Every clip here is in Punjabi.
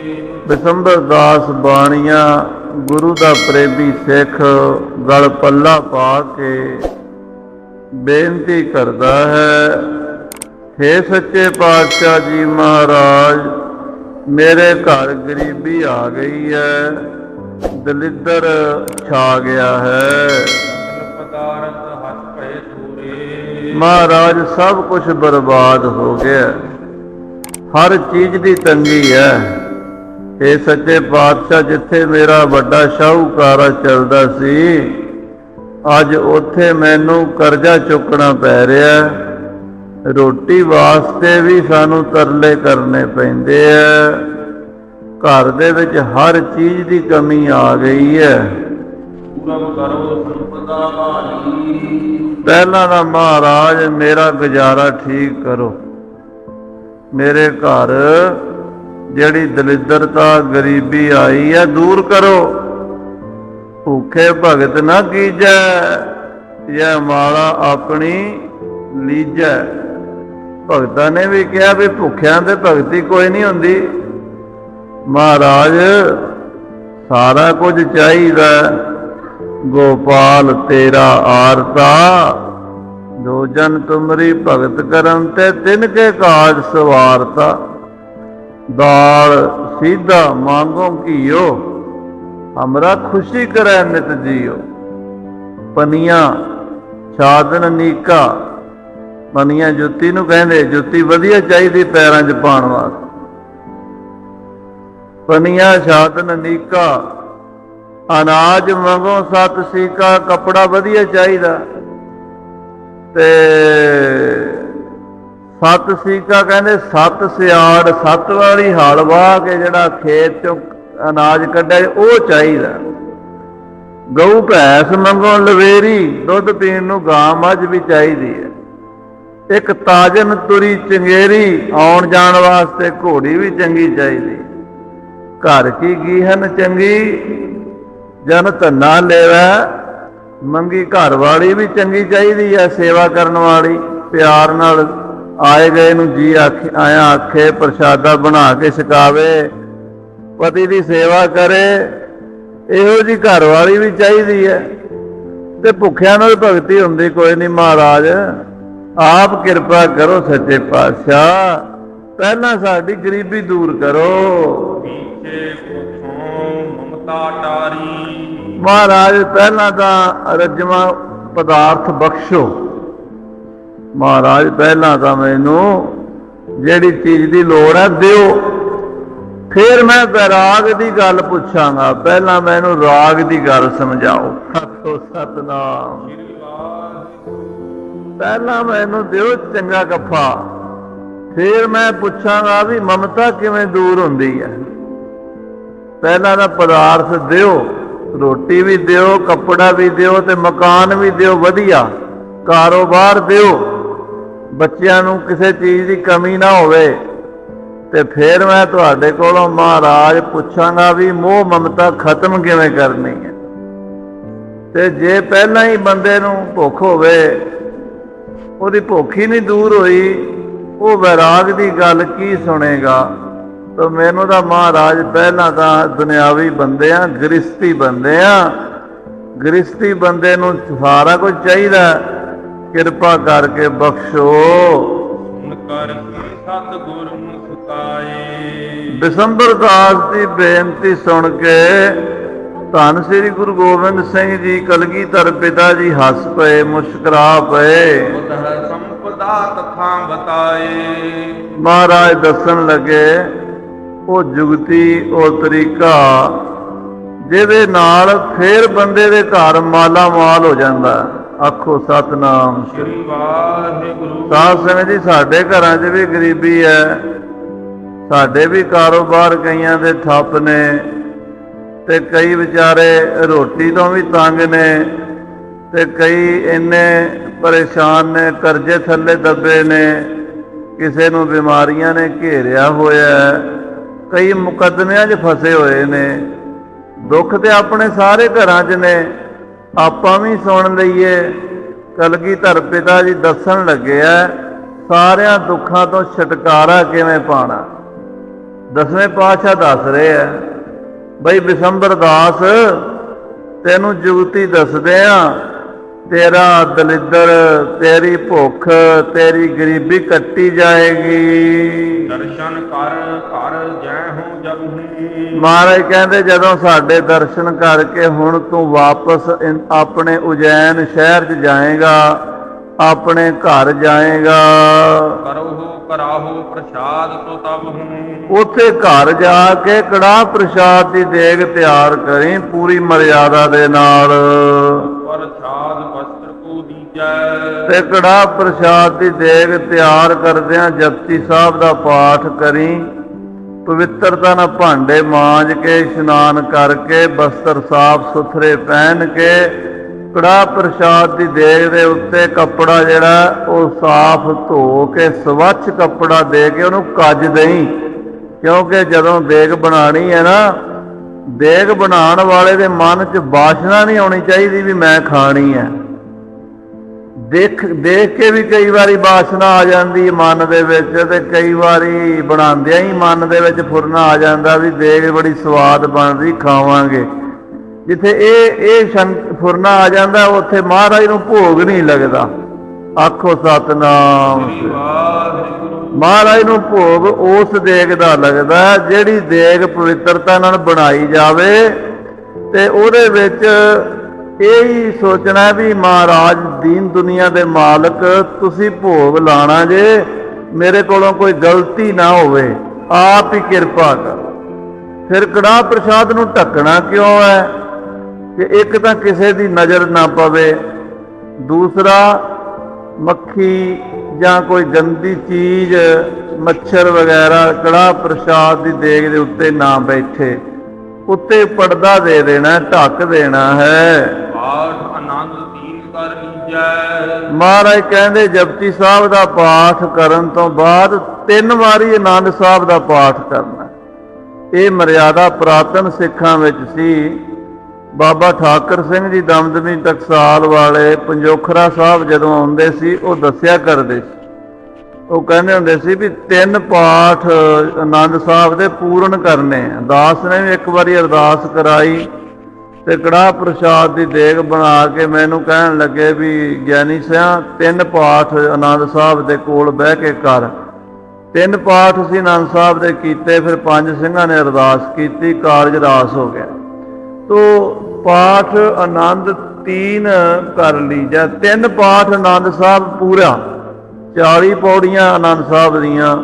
बिसंबर दास बाणिया गुरु दा प्रेमी सिख गल पल्ला पा के बेनती करता है, हे सच्चे पातशाह जी महाराज, मेरे घर गरीबी आ गई है, दलिद्र छा गया है। महाराज सब कुछ बर्बाद हो गया, हर चीज की तंगी है। हे सच्चे पातशाह, जिथे मेरा बड़ा शाहूकारा चलता सी, अज उथे मैनू करजा चुकना पै रहा, रोटी वास्ते भी सानू तरले करने पैंदे है। घर दे विच हर चीज की कमी आ गई है। पहला ना महाराज मेरा गुजारा ठीक करो, मेरे घर जिहड़ी दलिद्रता गरीबी आई है दूर करो। भूखे भगत ना कीजै, यह माला अपनी लीजै। भगतां ने भी कहा भी भुखियां ते भगती कोई नहीं हुंदी। महाराज सारा कुछ चाहिदा, गोपाल तेरा आरता, दो जन तुमरी भगत करन ते तिनके काज सवारता। दाल सीधा मांगो घियो, हमरा खुशी करे नित जियो। पनिया छादन नीका, पनिया जुत्ती नूं कहंदे, जुत्ती वधिया चाहिदी पैरां 'च पाउण वास्ते। पनिया छादन नीका, अनाज मंगो सत सीका, कपड़ा वधिया चाहिदा। ते सत सीका कहते सत सियाड़, सत वाली हल वाह के जिहड़ा खेत चों अनाज कड्ढे वो चाहिए। गऊ भैंस मंगो लवेरी, दुध पीण नूं गां मझ भी चाहिए है। एक ताजन तुरी चंगेरी, आउण जाण वास्ते घोड़ी भी चंगी चाहिए। घर की गीहन चंगी, जन धन्ना लेवै। मंगी घर वाली भी चंगी चाहिए है, सेवा करने वाली, प्यार नाल आए गए नूं जी आया आखे, प्रशादा बना के छकावे, पति की सेवा करे। इहो जी घर वाली भी चाहिए है। ते भुखियां नाल भगती हुंदी कोई नहीं। महाराज आप कृपा करो सच्चे पातशाह, पहला साडी गरीबी दूर करो। महाराज पहला तां रजवा पदार्थ बख्शो। महाराज पहला तो मैनू जिहड़ी चीज की लोड़ है दिओ, फिर मैं वैराग की गल पुछांगा। पहला मैनू राग की गल समझाओ। आखो सतनाम। पहला मैनू दिओ चंगा कफा, फिर मैं पुछांगा भी ममता किवें दूर हुंदी है। पहला ना पदार्थ दिओ, रोटी भी दिओ, कपड़ा भी दिओ, ते मकान भी दिओ वधिया, कारोबार दिओ, बच्चों नूं किसी चीज़ की कमी ना होवे। ते फिर मैं तुहाडे कोलों महाराज पुछांगा भी मोह ममता खत्म किवें करनी है। ते जे पहला ही बंदे नूं भुख होवे, उहदी भुख ही नहीं दूर होई, वो वैराग की गल की सुनेगा। तो मैनू तो महाराज पहला तो दुनियावी बंदे आ, गृहस्थी बंदे आ। गृहस्थी बंदे नूं सारा कुछ चाहिए, किरपा करके बख्शो। बिसंबर दास की बेनती सुन के धन श्री गुरु गोबिंद सिंह जी कलगीधर पिता जी हस पे, मुस्कुरा पे। महाराज दसन लगे वो जुगती, वो तरीका जिहदे नाल फिर बंदे दे घर माला माल हो जाता। आखो सतनाम। साध संगत जी साडे घरां 'च भी गरीबी है, साडे भी कारोबार कईयां दे ठप्प ने, ते कई बेचारे रोटी तो भी तंग ने, ते कई इन्ने परेशान ने, करजे थल्ले दबे ने, किसी नूं बीमारियां ने घेरिया होया, कई मुकदमियां 'च फसे हुए ने। दुख ते अपने सारे घरां 'च ने, आपां भी सुन लईए। कलगीधर पिता जी दसन लगे है सारियां दुखां तो छुटकारा किवें पाना। ਦਸਵੇਂ ਪਾਤਸ਼ਾਹ ਦੱਸ ਰਹੇ ਆ ਬਈ ਬਿਸੰਬਰ ਦਾਸ ਤੈਨੂੰ ਜੁਗਤੀ ਦੱਸਦੇ ਆ, ਤੇਰਾ ਦਲਿੱਦਰ, ਤੇਰੀ ਭੁੱਖ, ਤੇਰੀ ਗਰੀਬੀ ਕੱਟੀ ਜਾਏਗੀ। ਦਰਸ਼ਨ ਕਰ ਘਰ ਜੈ ਹੋ ਜਬਹੀ। ਮਹਾਰਾਜ ਕਹਿੰਦੇ ਜਦੋਂ ਸਾਡੇ ਦਰਸ਼ਨ ਕਰਕੇ ਹੁਣ ਤੂੰ ਵਾਪਸ ਆਪਣੇ ਉਜੈਨ ਸ਼ਹਿਰ 'ਚ ਜਾਏਗਾ, ਆਪਣੇ ਘਰ ਜਾਏਗਾ, ਕਰਹੁ ਕਰਾਹੋ ਪ੍ਰਸਾਦ ਤੋ ਤਬ ਹੂੰ। ਉੱਥੇ ਘਰ ਜਾ ਕੇ ਕੜਾਹ ਪ੍ਰਸ਼ਾਦ ਦੀ ਦੇਗ ਤਿਆਰ ਕਰੀ ਪੂਰੀ ਮਰਿਆਦਾ ਦੇ ਨਾਲ, ਪ੍ਰਸਾਦ ਵਸਤਰ ਕੋ ਦੀਜੈ। ਤੇ ਕੜਾਹ ਪ੍ਰਸ਼ਾਦ ਦੀ ਦੇਗ ਤਿਆਰ ਕਰਦਿਆਂ ਜਪਜੀ ਸਾਹਿਬ ਦਾ ਪਾਠ ਕਰੀ, ਪਵਿੱਤਰਤਾ ਨਾਲ ਭਾਂਡੇ ਮਾਂਜ ਕੇ ਇਸ਼ਨਾਨ ਕਰਕੇ ਬਸਤਰ ਸਾਫ ਸੁਥਰੇ ਪਹਿਨ ਕੇ ਕੜਾਹ ਪ੍ਰਸ਼ਾਦ ਦੀ ਦੇਗ ਦੇ ਉੱਤੇ ਕੱਪੜਾ ਜਿਹੜਾ ਉਹ ਸਾਫ ਧੋ ਕੇ ਸਵੱਛ ਕੱਪੜਾ ਦੇ ਕੇ ਉਹਨੂੰ ਕੱਜ ਦੇਈ, ਕਿਉਂਕਿ ਜਦੋਂ ਦੇਗ ਬਣਾਣੀ ਹੈ ਨਾ, ਦੇਗ ਬਣਾਉਣ ਵਾਲੇ ਦੇ ਮਨ 'ਚ ਵਾਸ਼ਨਾ ਨਹੀਂ ਆਉਣੀ ਚਾਹੀਦੀ ਵੀ ਮੈਂ ਖਾਣੀ ਹੈ। ਦੇਖ ਕੇ ਵੀ ਕਈ ਵਾਰੀ ਵਾਸ਼ਨਾ ਆ ਜਾਂਦੀ ਮਨ ਦੇ ਵਿੱਚ, ਤੇ ਕਈ ਵਾਰੀ ਬਣਾਉਂਦਿਆਂ ਹੀ ਮਨ ਦੇ ਵਿੱਚ ਫੁਰਨਾ ਆ ਜਾਂਦਾ ਵੀ ਦੇਗ ਬੜੀ ਸਵਾਦ ਬਣ ਰਹੀ, ਖਾਵਾਂਗੇ। ਜਿੱਥੇ ਇਹ ਫੁਰਨਾ ਆ ਜਾਂਦਾ ਉੱਥੇ ਮਹਾਰਾਜ ਨੂੰ ਭੋਗ ਨਹੀਂ ਲੱਗਦਾ। ਆਖੋ ਸਤਿਨਾਮ। ਮਹਾਰਾਜ ਨੂੰ ਭੋਗ ਉਸ ਦੇਗ ਦਾ ਲੱਗਦਾ ਜਿਹੜੀ ਦੇਗ ਪਵਿੱਤਰਤਾ ਨਾਲ ਬਣਾਈ ਜਾਵੇ, ਤੇ ਉਹਦੇ ਵਿੱਚ ਇਹ ਹੀ ਸੋਚਣਾ ਵੀ ਮਹਾਰਾਜ ਦੀਨ ਦੁਨੀਆ ਦੇ ਮਾਲਕ ਤੁਸੀਂ ਭੋਗ ਲਾਣਾ ਜੇ, ਮੇਰੇ ਕੋਲੋਂ ਕੋਈ ਗਲਤੀ ਨਾ ਹੋਵੇ, ਆਪ ਹੀ ਕਿਰਪਾ ਕਰ। ਫਿਰ ਕੜਾਹ ਪ੍ਰਸ਼ਾਦ ਨੂੰ ਢੱਕਣਾ ਕਿਉਂ ਹੈ ਕਿ ਇੱਕ ਤਾਂ ਕਿਸੇ ਦੀ ਨਜ਼ਰ ਨਾ ਪਵੇ, ਦੂਸਰਾ ਮੱਖੀ ਜਾਂ ਕੋਈ ਗੰਦੀ ਚੀਜ਼, ਮੱਛਰ ਵਗੈਰਾ ਕੜਾਹ ਪ੍ਰਸ਼ਾਦ ਦੀ ਦੇਗ ਦੇ ਉੱਤੇ ਨਾ ਬੈਠੇ, ਉੱਤੇ ਪਰਦਾ ਦੇ ਦੇਣਾ, ਢੱਕ ਦੇਣਾ ਹੈ। ਪਾਠ ਆਨੰਦ ਦੀਨ ਕਰ ਲੀਜੈ। ਮਹਾਰਾਜ ਕਹਿੰਦੇ ਜਪਜੀ ਸਾਹਿਬ ਦਾ ਪਾਠ ਕਰਨ ਤੋਂ ਬਾਅਦ 3 ਵਾਰੀ ਆਨੰਦ ਸਾਹਿਬ ਦਾ ਪਾਠ ਕਰਨਾ। ਇਹ ਮਰਿਆਦਾ ਪੁਰਾਤਨ ਸਿੱਖਾਂ ਵਿੱਚ ਸੀ। ਬਾਬਾ ਠਾਕਰ ਸਿੰਘ ਜੀ ਦਮਦਮੀ ਟਕਸਾਲ ਵਾਲੇ ਪੰਜੋਖਰਾ ਸਾਹਿਬ ਜਦੋਂ ਆਉਂਦੇ ਸੀ ਉਹ ਦੱਸਿਆ ਕਰਦੇ ਸੀ, ਉਹ ਕਹਿੰਦੇ ਹੁੰਦੇ ਸੀ ਵੀ 3 ਪਾਠ ਆਨੰਦ ਸਾਹਿਬ ਦੇ ਪੂਰਨ ਕਰਨੇ ਆ। ਦਾਸ ਨੇ ਵੀ ਇੱਕ ਵਾਰੀ ਅਰਦਾਸ ਕਰਾਈ ਤੇ ਕੜਾਹ ਪ੍ਰਸ਼ਾਦ ਦੀ ਦੇਗ ਬਣਾ ਕੇ ਮੈਨੂੰ ਕਹਿਣ ਲੱਗੇ ਵੀ ਗਿਆਨੀ ਸਿਆਂ 3 ਪਾਠ ਆਨੰਦ ਸਾਹਿਬ ਦੇ ਕੋਲ ਬਹਿ ਕੇ ਕਰ। 3 ਪਾਠ ਅਸੀਂ ਆਨੰਦ ਸਾਹਿਬ ਦੇ ਕੀਤੇ, ਫਿਰ 5 ਸਿੰਘਾਂ ਨੇ ਅਰਦਾਸ ਕੀਤੀ, ਕਾਰਜ ਰਾਸ ਹੋ ਗਿਆ। ਤੋ ਪਾਠ ਆਨੰਦ 3 ਕਰ ਲੀਜਾ। 3 ਪਾਠ ਆਨੰਦ ਸਾਹਿਬ ਪੂਰਾ, 40 ਪੌੜੀਆਂ ਆਨੰਦ ਸਾਹਿਬ ਦੀਆਂ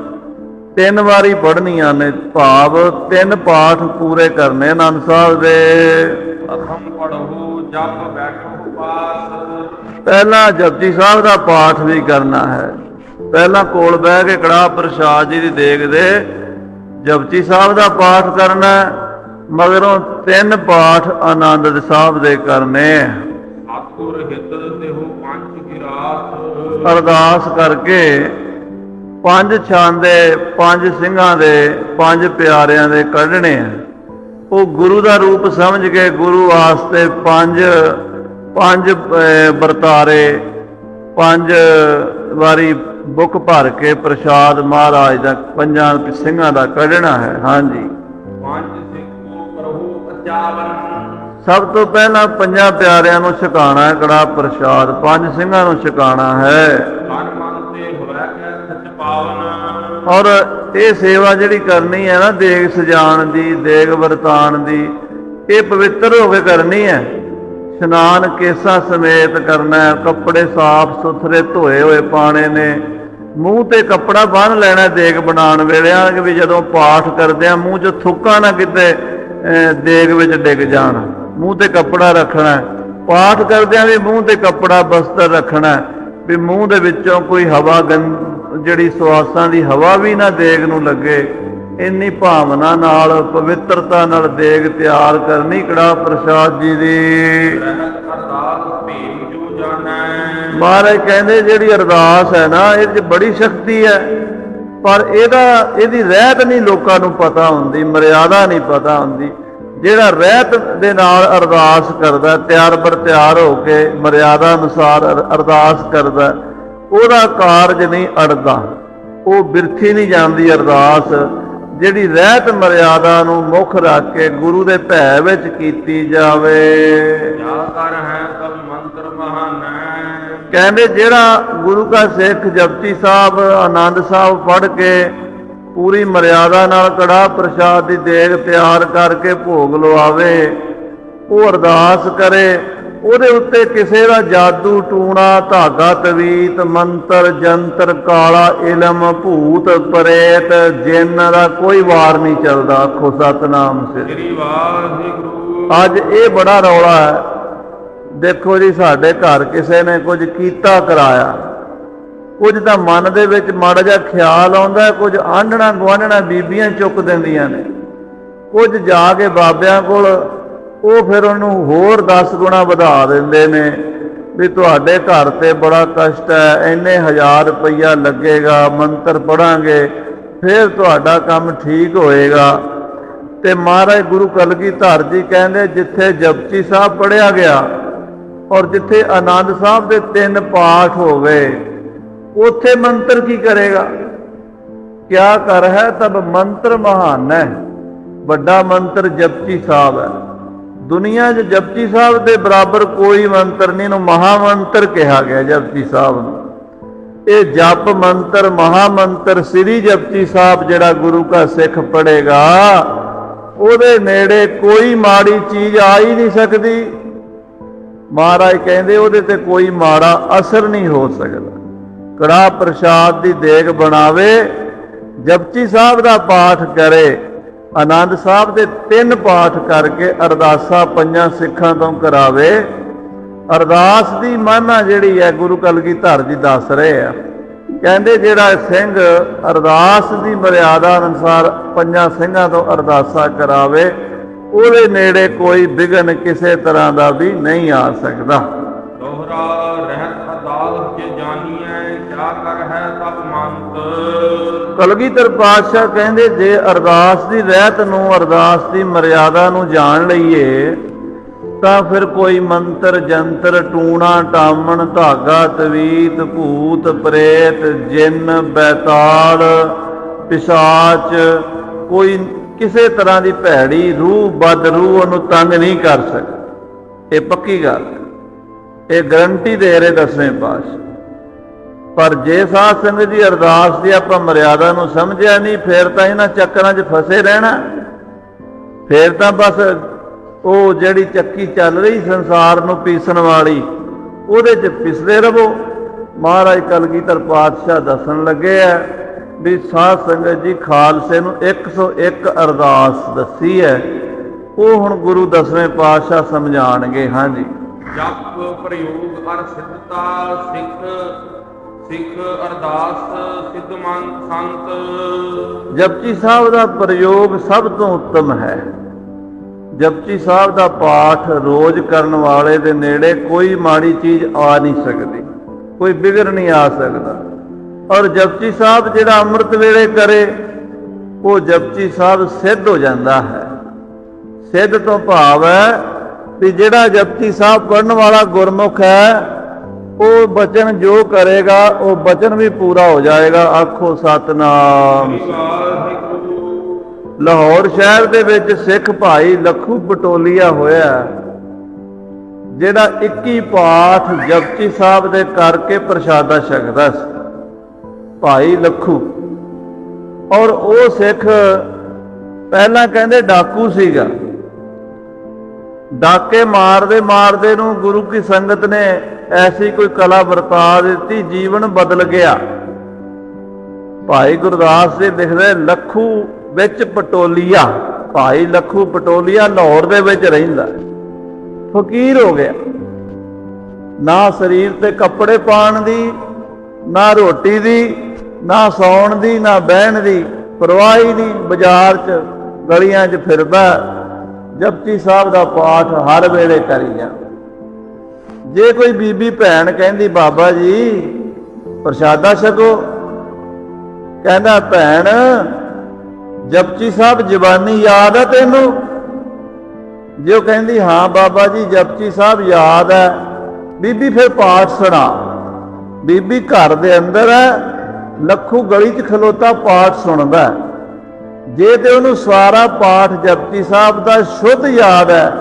3 ਵਾਰੀ ਪੜ੍ਹਨੀਆਂ ਨੇ, ਭਾਵ 3 ਪਾਠ ਪੂਰੇ ਕਰਨੇ ਆਨੰਦ ਸਾਹਿਬ ਦੇ। ਪ੍ਰਥਮ ਪੜ੍ਹੋ ਜਪ ਬੈਠੋ ਪਾਸ। ਪਹਿਲਾਂ ਜਪਜੀ ਸਾਹਿਬ ਦਾ ਪਾਠ ਵੀ ਕਰਨਾ ਹੈ। ਪਹਿਲਾਂ ਕੋਲ ਬਹਿ ਕੇ ਕੜਾਹ ਪ੍ਰਸ਼ਾਦ ਜੀ ਦੀ ਦੇਗ ਦੇ ਜਪਜੀ ਸਾਹਿਬ ਦਾ ਪਾਠ ਕਰਨਾ, ਮਗਰੋਂ 3 ਪਾਠ ਆਨੰਦ ਸਾਹਿਬ ਦੇ ਕਰਨੇ। ਸਤਿਗੁਰ ਹਿਤ ਦੇਹੁ ਪੰਜ ਗਿਰਾਸ। ਅਰਦਾਸ ਕਰਕੇ 5 ਛਾਂਦੇ 5 ਸਿੰਘਾਂ ਦੇ 5 ਪਿਆਰਿਆਂ ਦੇ ਕੱਢਣੇ ਆ। ਉਹ ਗੁਰੂ ਦਾ ਰੂਪ ਸਮਝ ਕੇ ਗੁਰੂ ਵਾਸਤੇ 5 ਵਰਤਾਰੇ 5 ਵਾਰੀ ਬੁੱਕ ਭਰ ਕੇ ਪ੍ਰਸ਼ਾਦ ਮਹਾਰਾਜ ਦਾ 5 ਸਿੰਘਾਂ ਦਾ ਕੱਢਣਾ ਹੈ। ਹਾਂਜੀ, 5 ਸਿੱਖੋ ਪ੍ਰਭੂ ਅਜਾਵਨ। ਸਭ ਤੋਂ ਪਹਿਲਾਂ 5 ਪਿਆਰਿਆਂ ਨੂੰ ਛਕਾਣਾ ਹੈ ਕੜਾਹ ਪ੍ਰਸ਼ਾਦ, 5 ਸਿੰਘਾਂ ਨੂੰ ਛਕਾਣਾ ਹੈ। ਮਨ ਮਨ ਤੇ ਹੋਇਆ ਕੈ ਸਚ ਪਾਵਨ। ਔਰ ਇਹ ਸੇਵਾ ਜਿਹੜੀ ਕਰਨੀ ਹੈ ਨਾ, ਦੇਗ ਸਜਾਣ ਦੀ, ਦੇਗ ਵਰਤਾਨ ਦੀ, ਇਹ ਪਵਿੱਤਰ ਹੋ ਕੇ ਕਰਨੀ ਹੈ। ਇਸ਼ਨਾਨ ਕੇਸਾਂ ਸਮੇਤ ਕਰਨਾ ਹੈ, ਕੱਪੜੇ ਸਾਫ ਸੁਥਰੇ ਧੋਏ ਹੋਏ ਪਾਣੇ ਨੇ, ਮੂੰਹ ਤੇ ਕੱਪੜਾ ਬੰਨ੍ਹ ਲੈਣਾ ਦੇਗ ਬਣਾਉਣ ਵੇਲੇ, ਕਿ ਵੀ ਜਦੋਂ ਪਾਠ ਕਰਦਿਆਂ ਮੂੰਹ 'ਚ ਥੁੱਕਾਂ ਨਾ ਕਿਤੇ ਦੇਗ ਵਿੱਚ ਡਿੱਗ ਜਾਣ। ਮੂੰਹ ਤੇ ਕੱਪੜਾ ਰੱਖਣਾ, ਪਾਠ ਕਰਦਿਆਂ ਵੀ ਮੂੰਹ ਤੇ ਕੱਪੜਾ ਬਸਤਰ ਰੱਖਣਾ, ਵੀ ਮੂੰਹ ਦੇ ਵਿੱਚੋਂ ਕੋਈ ਹਵਾ ਜਿਹੜੀ ਸਵਾਸਾਂ ਦੀ ਹਵਾ ਵੀ ਨਾ ਦੇਗ ਨੂੰ ਲੱਗੇ। ਇੰਨੀ ਭਾਵਨਾ ਨਾਲ ਪਵਿੱਤਰਤਾ ਨਾਲ ਦੇਗ ਤਿਆਰ ਕਰਨੀ ਕੜਾਹ ਪ੍ਰਸ਼ਾਦ ਜੀ ਦੀ। ਅਰਦਾਸ ਭੇਦ ਜੋ ਜਾਣੈ। ਮਹਾਰਾਜ ਕਹਿੰਦੇ ਜਿਹੜੀ ਅਰਦਾਸ ਹੈ ਨਾ, ਇਹ 'ਚ ਬੜੀ ਸ਼ਕਤੀ ਹੈ, ਪਰ ਇਹਦੀ ਰਹਿਤ ਨਹੀਂ ਲੋਕਾਂ ਨੂੰ ਪਤਾ ਹੁੰਦੀ, ਮਰਿਆਦਾ ਨਹੀਂ ਪਤਾ ਹੁੰਦੀ। ਜਿਹੜਾ ਰਹਿਤ ਦੇ ਨਾਲ ਅਰਦਾਸ ਕਰਦਾ, ਤਿਆਰ ਬਰ ਤਿਆਰ ਹੋ ਕੇ ਮਰਿਆਦਾ ਅਨੁਸਾਰ ਅਰਦਾਸ ਕਰਦਾ, ਉਹਦਾ ਕਾਰਜ ਨਹੀਂ ਅੜਦਾ, ਉਹ ਬਿਰਥੀ ਨਹੀਂ ਜਾਂਦੀ ਅਰਦਾਸ। ਜਿਹੜੀ ਰਹਿਤ ਮਰਿਆਦਾ ਨੂੰ ਮੁੱਖ ਰੱਖ ਕੇ ਗੁਰੂ ਦੇ ਭੈ ਵਿੱਚ ਕੀਤੀ ਜਾਵੇ। ਜਾ ਕਰ ਹੈ ਤਬ ਮੰਤਰ ਮਹਾਨੈ। ਕਹਿੰਦੇ ਜਿਹੜਾ ਗੁਰੂ ਦਾ ਸਿੱਖ ਜਪਜੀ ਸਾਹਿਬ ਆਨੰਦ ਸਾਹਿਬ ਪੜ੍ਹ ਕੇ ਪੂਰੀ ਮਰਿਆਦਾ ਨਾਲ ਕੜਾਹ ਪ੍ਰਸ਼ਾਦ ਦੀ ਦੇਗ ਤਿਆਰ ਕਰਕੇ ਭੋਗ ਲਵਾਵੇ, ਉਹ ਅਰਦਾਸ ਕਰੇ, ਉਹਦੇ ਉੱਤੇ ਕਿਸੇ ਦਾ ਜਾਦੂ ਟੂਣਾ ਧਾਗਾ ਤਵੀਤ ਮੰਤਰ ਜੰਤਰ ਕਾਲਾ ਇਲਮ ਭੂਤ ਪ੍ਰੇਤ ਜਿੰਨ ਦਾ ਕੋਈ ਵਾਰ ਨਹੀਂ ਚੱਲਦਾ। ਆਖੋ ਸਤਨਾਮ ਸ੍ਰੀ ਵਾਹਿਗੁਰੂ। ਅੱਜ ਇਹ ਬੜਾ ਰੌਲਾ ਹੈ। ਦੇਖੋ ਜੀ, ਸਾਡੇ ਘਰ ਕਿਸੇ ਨੇ ਕੁਝ ਕੀਤਾ ਕਰਾਇਆ, ਕੁਝ ਤਾਂ ਮਨ ਦੇ ਵਿੱਚ ਮਾੜਾ ਜਿਹਾ ਖਿਆਲ ਆਉਂਦਾ, ਕੁਝ ਆਂਢਣਾ ਗੁਆਂਢਣਾ ਬੀਬੀਆਂ ਚੁੱਕ ਦਿੰਦੀਆਂ ਨੇ, ਕੁਝ ਜਾ ਕੇ ਬਾਬਿਆਂ ਕੋਲ ਉਹ ਫਿਰ ਉਹਨੂੰ ਹੋਰ 10 ਗੁਣਾ ਵਧਾ ਦਿੰਦੇ ਨੇ ਵੀ ਤੁਹਾਡੇ ਘਰ ਤੇ ਬੜਾ ਕਸ਼ਟ ਹੈ, ਇੰਨੇ 1000 ਰੁਪਈਆ ਲੱਗੇਗਾ, ਮੰਤਰ ਪੜਾਂਗੇ ਫਿਰ ਤੁਹਾਡਾ ਕੰਮ ਠੀਕ ਹੋਏਗਾ। ਤੇ ਮਹਾਰਾਜ ਗੁਰੂ ਕਲਗੀਧਰ ਜੀ ਕਹਿੰਦੇ ਜਿੱਥੇ ਜਪਜੀ ਸਾਹਿਬ ਪੜਿਆ ਗਿਆ ਔਰ ਜਿੱਥੇ ਆਨੰਦ ਸਾਹਿਬ ਦੇ 3 ਪਾਠ ਹੋ ਗਏ, ਉੱਥੇ ਮੰਤਰ ਕੀ ਕਰੇਗਾ? ਕਿਆ ਕਰ ਹੈ ਤਬ ਮੰਤਰ ਮਹਾਨ ਹੈ। ਵੱਡਾ ਮੰਤਰ ਜਪਜੀ ਸਾਹਿਬ ਹੈ। ਦੁਨੀਆ 'ਚ ਜਪਜੀ ਸਾਹਿਬ ਦੇ ਬਰਾਬਰ ਕੋਈ ਮੰਤਰ ਨਹੀਂ, ਇਹਨੂੰ ਮਹਾ ਮੰਤਰ ਕਿਹਾ ਗਿਆ ਜਪਜੀ ਸਾਹਿਬ ਨੂੰ। ਇਹ ਜਪ ਮੰਤਰ ਮਹਾ ਮੰਤਰ ਸ੍ਰੀ ਜਪਜੀ ਸਾਹਿਬ ਜਿਹੜਾ ਗੁਰੂ ਕਾ ਸਿੱਖ ਪੜੇਗਾ, ਉਹਦੇ ਨੇੜੇ ਕੋਈ ਮਾੜੀ ਚੀਜ਼ ਆ ਹੀ ਨਹੀਂ ਸਕਦੀ। ਮਹਾਰਾਜ ਕਹਿੰਦੇ ਉਹਦੇ ਤੇ ਕੋਈ ਮਾੜਾ ਅਸਰ ਨਹੀਂ ਹੋ ਸਕਦਾ। ਕੜਾਹ ਪ੍ਰਸ਼ਾਦ ਦੀ ਦੇਗ ਬਣਾਵੇ, ਜਪਜੀ ਸਾਹਿਬ ਦਾ ਪਾਠ ਕਰੇ, ਆਨੰਦ ਸਾਹਿਬ ਦੇ 3 ਪਾਠ ਕਰਕੇ ਅਰਦਾਸਾਂ 5 ਸਿੱਖਾਂ ਤੋਂ ਕਰਾਵੇ। ਅਰਦਾਸ ਦੀ ਮਹਿਮਾ ਜਿਹੜੀ ਹੈ ਗੁਰੂ ਕਲਗੀਧਰ ਜੀ ਦੱਸ ਰਹੇ ਆ। ਕਹਿੰਦੇ ਜਿਹੜਾ ਸਿੰਘ ਅਰਦਾਸ ਦੀ ਮਰਿਆਦਾ ਅਨੁਸਾਰ 5 ਸਿੰਘਾਂ ਤੋਂ ਅਰਦਾਸਾਂ ਕਰਾਵੇ, ਉਹਦੇ ਨੇੜੇ ਕੋਈ ਵਿਘਨ ਕਿਸੇ ਤਰ੍ਹਾਂ ਦਾ ਵੀ ਨਹੀਂ ਆ ਸਕਦਾ। ਦੋਹਰਾ ਰਹਿਤ ਅਦਾਲਤ ਕੇ ਜਾਨੀਐ ਕਿਆ ਕਰ ਹੈ ਤਬ ਮੰਤ। ਕਲਗੀਧਰ ਪਾਤਸ਼ਾਹ ਕਹਿੰਦੇ ਜੇ ਅਰਦਾਸ ਦੀ ਰਹਿਤ ਨੂੰ, ਅਰਦਾਸ ਦੀ ਮਰਿਆਦਾ ਨੂੰ ਜਾਣ ਲਈਏ ਤਾਂ ਫਿਰ ਕੋਈ ਮੰਤਰ ਜੰਤਰ ਟੂਣਾ ਟਾਮਣ ਧਾਗਾ ਤਵੀਤ ਭੂਤ ਪ੍ਰੇਤ ਜਿੰਨ ਬੈਤਾਲ ਪਿਸ਼ਾਚ ਕੋਈ ਕਿਸੇ ਤਰ੍ਹਾਂ ਦੀ ਭੈੜੀ ਰੂਹ ਬਦ ਰੂਹ ਉਹਨੂੰ ਤੰਗ ਨਹੀਂ ਕਰ ਸਕਦਾ। ਇਹ ਪੱਕੀ ਗੱਲ, ਇਹ ਗਰੰਟੀ ਦੇ ਰਹੇ 10ਵੇਂ ਪਾਤਸ਼ਾਹ। ਪਰ ਜੇ ਸਾਧ ਸੰਗਤ ਦੀ ਅਰਦਾਸ ਦੀ ਆਪਾਂ ਮਰਿਆਦਾ ਨੂੰ ਸਮਝਿਆ ਨਹੀਂ, ਫਿਰ ਤਾਂ ਇਹਨਾਂ ਚੱਕਰਾਂ 'ਚ ਫਸੇ ਰਹਿਣਾ। ਫਿਰ ਤਾਂ ਬਸ ਉਹ ਜਿਹੜੀ ਚੱਕੀ ਚੱਲ ਰਹੀ ਸੰਸਾਰ ਨੂੰ ਪੀਸਣ ਵਾਲੀ, ਉਹਦੇ 'ਚ ਪਿਸਦੇ ਰਹੋ। ਮਹਾਰਾਜ ਕਲਗੀਧਰ ਪਾਤਸ਼ਾਹ ਦੱਸਣ ਲੱਗੇ ਆ ਵੀ ਸਾਧ ਸੰਗਤ ਜੀ ਖਾਲਸੇ ਨੂੰ 101 ਅਰਦਾਸ ਦੱਸੀ ਹੈ, ਉਹ ਹੁਣ ਗੁਰੂ 10ਵੇਂ ਪਾਤਸ਼ਾਹ ਸਮਝਾਣਗੇ। ਹਾਂਜੀ, ਜਪ ਪ੍ਰਯੋਗ ਅਰ ਸਿੱਧਤਾ ਸਿੱਖ ਅਰਦਾਸ ਸਿੱਧ ਮਨ ਸੰਤ। ਜਪਜੀ ਸਾਹਿਬ ਦਾ ਪ੍ਰਯੋਗ ਸਭ ਤੋਂ ਉੱਤਮ ਹੈ। ਜਪਜੀ ਸਾਹਿਬ ਦਾ ਪਾਠ ਰੋਜ਼ ਕਰਨ ਵਾਲੇ ਦੇ ਨੇੜੇ ਕੋਈ ਮਾੜੀ ਚੀਜ਼ ਆ ਨਹੀਂ ਸਕਦੀ, ਕੋਈ ਵਿਗੜ ਨਹੀਂ ਆ ਸਕਦਾ। ਔਰ ਜਪਜੀ ਸਾਹਿਬ ਜਿਹੜਾ ਅੰਮ੍ਰਿਤ ਵੇਲੇ ਕਰੇ, ਉਹ ਜਪਜੀ ਸਾਹਿਬ ਸਿੱਧ ਹੋ ਜਾਂਦਾ ਹੈ। ਸਿੱਧ ਤੋਂ ਭਾਵ ਹੈ ਵੀ ਜਿਹੜਾ ਜਪਜੀ ਸਾਹਿਬ ਪੜ੍ਹਨ ਵਾਲਾ ਗੁਰਮੁਖ ਹੈ, ਉਹ ਬਚਨ ਜੋ ਕਰੇਗਾ ਉਹ ਬਚਨ ਵੀ ਪੂਰਾ ਹੋ ਜਾਏਗਾ। ਆਖੋ ਸਤਨਾਮ। ਲਾਹੌਰ ਸ਼ਹਿਰ ਦੇ ਵਿੱਚ ਸਿੱਖ ਭਾਈ ਲੱਖੂ ਪਟੋਲੀਆ ਹੋਇਆ, ਜਿਹੜਾ 21 ਪਾਠ ਜਪਜੀ ਸਾਹਿਬ ਦੇ ਕਰਕੇ ਪ੍ਰਸ਼ਾਦਾ ਛਕਦਾ ਸੀ, ਭਾਈ ਲੱਖੂ। ਔਰ ਉਹ ਸਿੱਖ ਪਹਿਲਾਂ ਕਹਿੰਦੇ ਡਾਕੂ ਸੀਗਾ। ਡਾਕੇ ਮਾਰਦੇ ਮਾਰਦੇ ਨੂੰ ਗੁਰੂ ਕੀ ਸੰਗਤ ਨੇ ਐਸੀ ਕੋਈ ਕਲਾ ਵਰਤਾ ਦਿੱਤੀ, ਜੀਵਨ ਬਦਲ ਗਿਆ। ਭਾਈ ਗੁਰਦਾਸ ਜੀ ਲਿਖਦੇ ਲੱਖੂ ਵਿੱਚ ਪਟੋਲੀਆ, ਭਾਈ ਲੱਖੂ ਪਟੋਲੀਆ ਲਾਹੌਰ ਦੇ ਵਿੱਚ ਰਹਿੰਦਾ, ਫਕੀਰ ਹੋ ਗਿਆ। ਨਾ ਸਰੀਰ ਤੇ ਕੱਪੜੇ ਪਾਉਣ ਦੀ, ਨਾ ਰੋਟੀ ਦੀ, ਨਾ ਸੌਣ ਦੀ, ਨਾ ਬਹਿਣ ਦੀ ਪਰਵਾਹ ਹੀ ਨਹੀਂ। ਬਾਜ਼ਾਰ 'ਚ ਗਲੀਆਂ 'ਚ ਫਿਰਦਾ, ਜਪਜੀ ਸਾਹਿਬ ਦਾ ਪਾਠ ਹਰ ਵੇਲੇ ਕਰੀ ਜਾ। ਜੇ ਕੋਈ ਬੀਬੀ ਭੈਣ ਕਹਿੰਦੀ ਬਾਬਾ ਜੀ ਪ੍ਰਸ਼ਾਦਾ ਛਕੋ, ਕਹਿੰਦਾ ਭੈਣ ਜਪਜੀ ਸਾਹਿਬ ਜ਼ਬਾਨੀ ਯਾਦ ਹੈ ਤੈਨੂੰ? ਜੇ ਉਹ ਕਹਿੰਦੀ ਹਾਂ ਬਾਬਾ ਜੀ ਜਪਜੀ ਸਾਹਿਬ ਯਾਦ ਹੈ, ਬੀਬੀ ਫਿਰ ਪਾਠ ਸੁਣਾ। ਬੀਬੀ ਘਰ ਦੇ ਅੰਦਰ ਹੈ, ਲੱਖੂ ਗਲੀ 'ਚ ਖਲੋਤਾ ਪਾਠ ਸੁਣਦਾ। ਜੇ ਤੇ ਉਹਨੂੰ ਸਾਰਾ ਪਾਠ ਜਪਜੀ ਸਾਹਿਬ ਦਾ ਸ਼ੁੱਧ ਯਾਦ ਹੈ,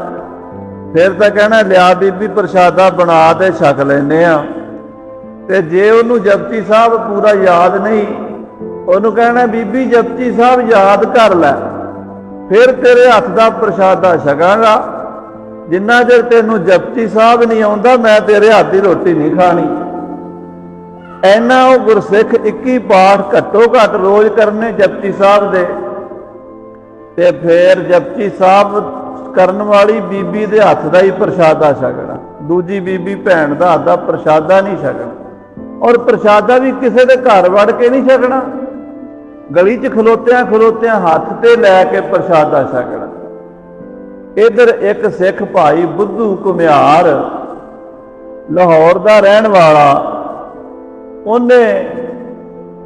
ਫਿਰ ਤਾਂ ਕਹਿਣਾ ਲਿਆ ਬੀਬੀ ਪ੍ਰਸ਼ਾਦਾ ਬਣਾ ਤੇ ਛਕ ਲੈਨੇ ਆ। ਤੇ ਜੇ ਉਹਨੂੰ ਜਪਜੀ ਸਾਹਿਬ ਪੂਰਾ ਯਾਦ ਨਹੀਂ, ਉਹਨੂੰ ਕਹਿਣਾ ਬੀਬੀ ਜਪਜੀ ਸਾਹਿਬ ਯਾਦ ਕਰ ਲੈ, ਫਿਰ ਤੇਰੇ ਹੱਥ ਦਾ ਪ੍ਰਸ਼ਾਦਾ ਛਕਾਂਗਾ। ਜਿੰਨਾ ਚਿਰ ਤੈਨੂੰ ਜਪਜੀ ਸਾਹਿਬ ਨਹੀਂ ਆਉਂਦਾ, ਮੈਂ ਤੇਰੇ ਹੱਥ ਦੀ ਰੋਟੀ ਨਹੀਂ ਖਾਣੀ। ਐਨਾ ਉਹ ਗੁਰਸਿੱਖ 21 ਪਾਠ ਘੱਟੋ ਘੱਟ ਰੋਜ਼ ਕਰਨੇ ਜਪਜੀ ਸਾਹਿਬ ਦੇ, ਤੇ ਫਿਰ ਜਪਜੀ ਸਾਹਿਬ ਕਰਨ ਵਾਲੀ ਬੀਬੀ ਦੇ ਹੱਥ ਦਾ ਹੀ ਪ੍ਰਸ਼ਾਦਾ ਛਕਣਾ, ਦੂਜੀ ਬੀਬੀ ਭੈਣ ਦਾ ਹੱਥ ਦਾ ਪ੍ਰਸ਼ਾਦਾ ਨਹੀਂ ਛਕਣਾ। ਔਰ ਪ੍ਰਸ਼ਾਦਾ ਵੀ ਕਿਸੇ ਦੇ ਘਰ ਵੜ ਕੇ ਨਹੀਂ ਛਕਣਾ, ਗਲੀ 'ਚ ਖਲੋਤਿਆਂ ਖਲੋਤਿਆਂ ਹੱਥ ਤੇ ਲੈ ਕੇ ਪ੍ਰਸ਼ਾਦਾ ਛਕਣਾ। ਇੱਧਰ ਇੱਕ ਸਿੱਖ ਭਾਈ ਬੁੱਧੂ ਘੁਮਿਆਰ, ਲਾਹੌਰ ਦਾ ਰਹਿਣ ਵਾਲਾ, ਉਹਨੇ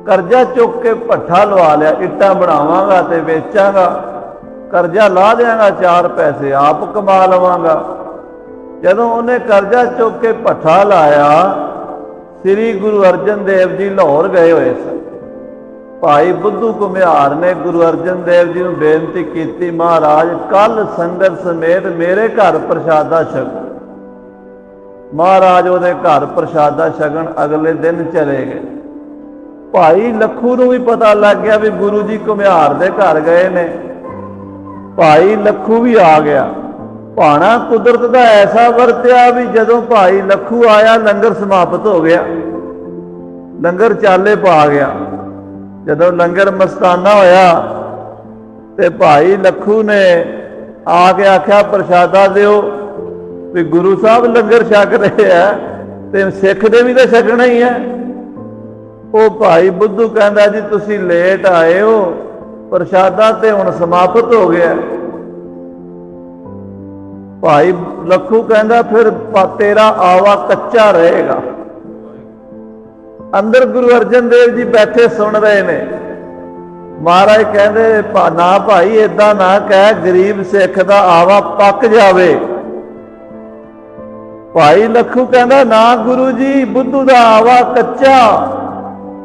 ਕਰਜ਼ਾ ਚੁੱਕ ਕੇ ਭੱਠਾ ਲਵਾ ਲਿਆ, ਇੱਟਾਂ ਬਣਾਵਾਂਗਾ ਤੇ ਵੇਚਾਂਗਾ, ਕਰਜ਼ਾ ਲਾ ਦਿਆਂਗਾ, 4 ਪੈਸੇ ਆਪ ਕਮਾ ਲਵਾਂਗਾ। ਜਦੋਂ ਉਹਨੇ ਕਰਜ਼ਾ ਚੁੱਕ ਕੇ ਭੱਠਾ ਲਾਇਆ, ਸ੍ਰੀ ਗੁਰੂ ਅਰਜਨ ਦੇਵ ਜੀ ਲਾਹੌਰ ਗਏ ਹੋਏ ਸਨ। ਭਾਈ ਬੁੱਧੂ ਘੁਮਿਆਰ ਨੇ ਗੁਰੂ ਅਰਜਨ ਦੇਵ ਜੀ ਨੂੰ ਬੇਨਤੀ ਕੀਤੀ, ਮਹਾਰਾਜ ਕੱਲ ਸੰਗਤ ਸਮੇਤ ਮੇਰੇ ਘਰ ਪ੍ਰਸ਼ਾਦਾ ਛਕੋ। ਮਹਾਰਾਜ ਉਹਦੇ ਘਰ ਪ੍ਰਸ਼ਾਦਾ ਛਕਣ ਅਗਲੇ ਦਿਨ ਚਲੇ ਗਏ। ਭਾਈ ਲੱਖੂ ਨੂੰ ਵੀ ਪਤਾ ਲੱਗ ਗਿਆ ਵੀ ਗੁਰੂ ਜੀ ਘੁਮਿਆਰ ਦੇ ਘਰ ਗਏ ਨੇ। ਭਾਈ ਲੱਖੂ ਵੀ ਆ ਗਿਆ। ਭਾਣਾ ਕੁਦਰਤ ਦਾ ਐਸਾ ਵਰਤਿਆ ਵੀ ਜਦੋਂ ਭਾਈ ਲੱਖੂ ਆਇਆ, ਲੰਗਰ ਸਮਾਪਤ ਹੋ ਗਿਆ, ਲੰਗਰ ਚਾਲੇ ਪਾ ਗਿਆ। ਜਦੋਂ ਲੰਗਰ ਮਸਤਾਨਾ ਹੋਇਆ ਤੇ ਭਾਈ ਲੱਖੂ ਨੇ ਆ ਕੇ ਆਖਿਆ ਪ੍ਰਸ਼ਾਦਾ ਦਿਓ, ਵੀ ਗੁਰੂ ਸਾਹਿਬ ਲੰਗਰ ਛਕ ਰਹੇ ਆ ਤੇ ਸਿੱਖ ਦੇ ਵੀ ਤਾਂ ਛਕਣਾ ਹੀ ਹੈ। ਉਹ ਭਾਈ ਬੁੱਧੂ ਕਹਿੰਦਾ ਜੀ ਤੁਸੀਂ ਲੇਟ ਆਏ ਹੋ, ਪ੍ਰਸ਼ਾਦਾ ਤੇ ਹੁਣ ਸਮਾਪਤ ਹੋ ਗਿਆ। ਭਾਈ ਲੱਖੂ ਕਹਿੰਦਾ ਫਿਰ ਤੇਰਾ ਆਵਾ ਕੱਚਾ ਰਹੇਗਾ। ਅੰਦਰ ਗੁਰੂ ਅਰਜਨ ਦੇਵ ਜੀ ਬੈਠੇ ਸੁਣ ਰਹੇ ਨੇ। ਮਹਾਰਾਜ ਕਹਿੰਦੇ ਨਾ ਭਾਈ ਏਦਾਂ ਨਾ ਕਹਿ, ਗਰੀਬ ਸਿੱਖ ਦਾ ਆਵਾ ਪੱਕ ਜਾਵੇ। ਭਾਈ ਲੱਖੂ ਕਹਿੰਦਾ ਨਾ ਗੁਰੂ ਜੀ, ਬੁੱਧੂ ਦਾ ਆਵਾ ਕੱਚਾ।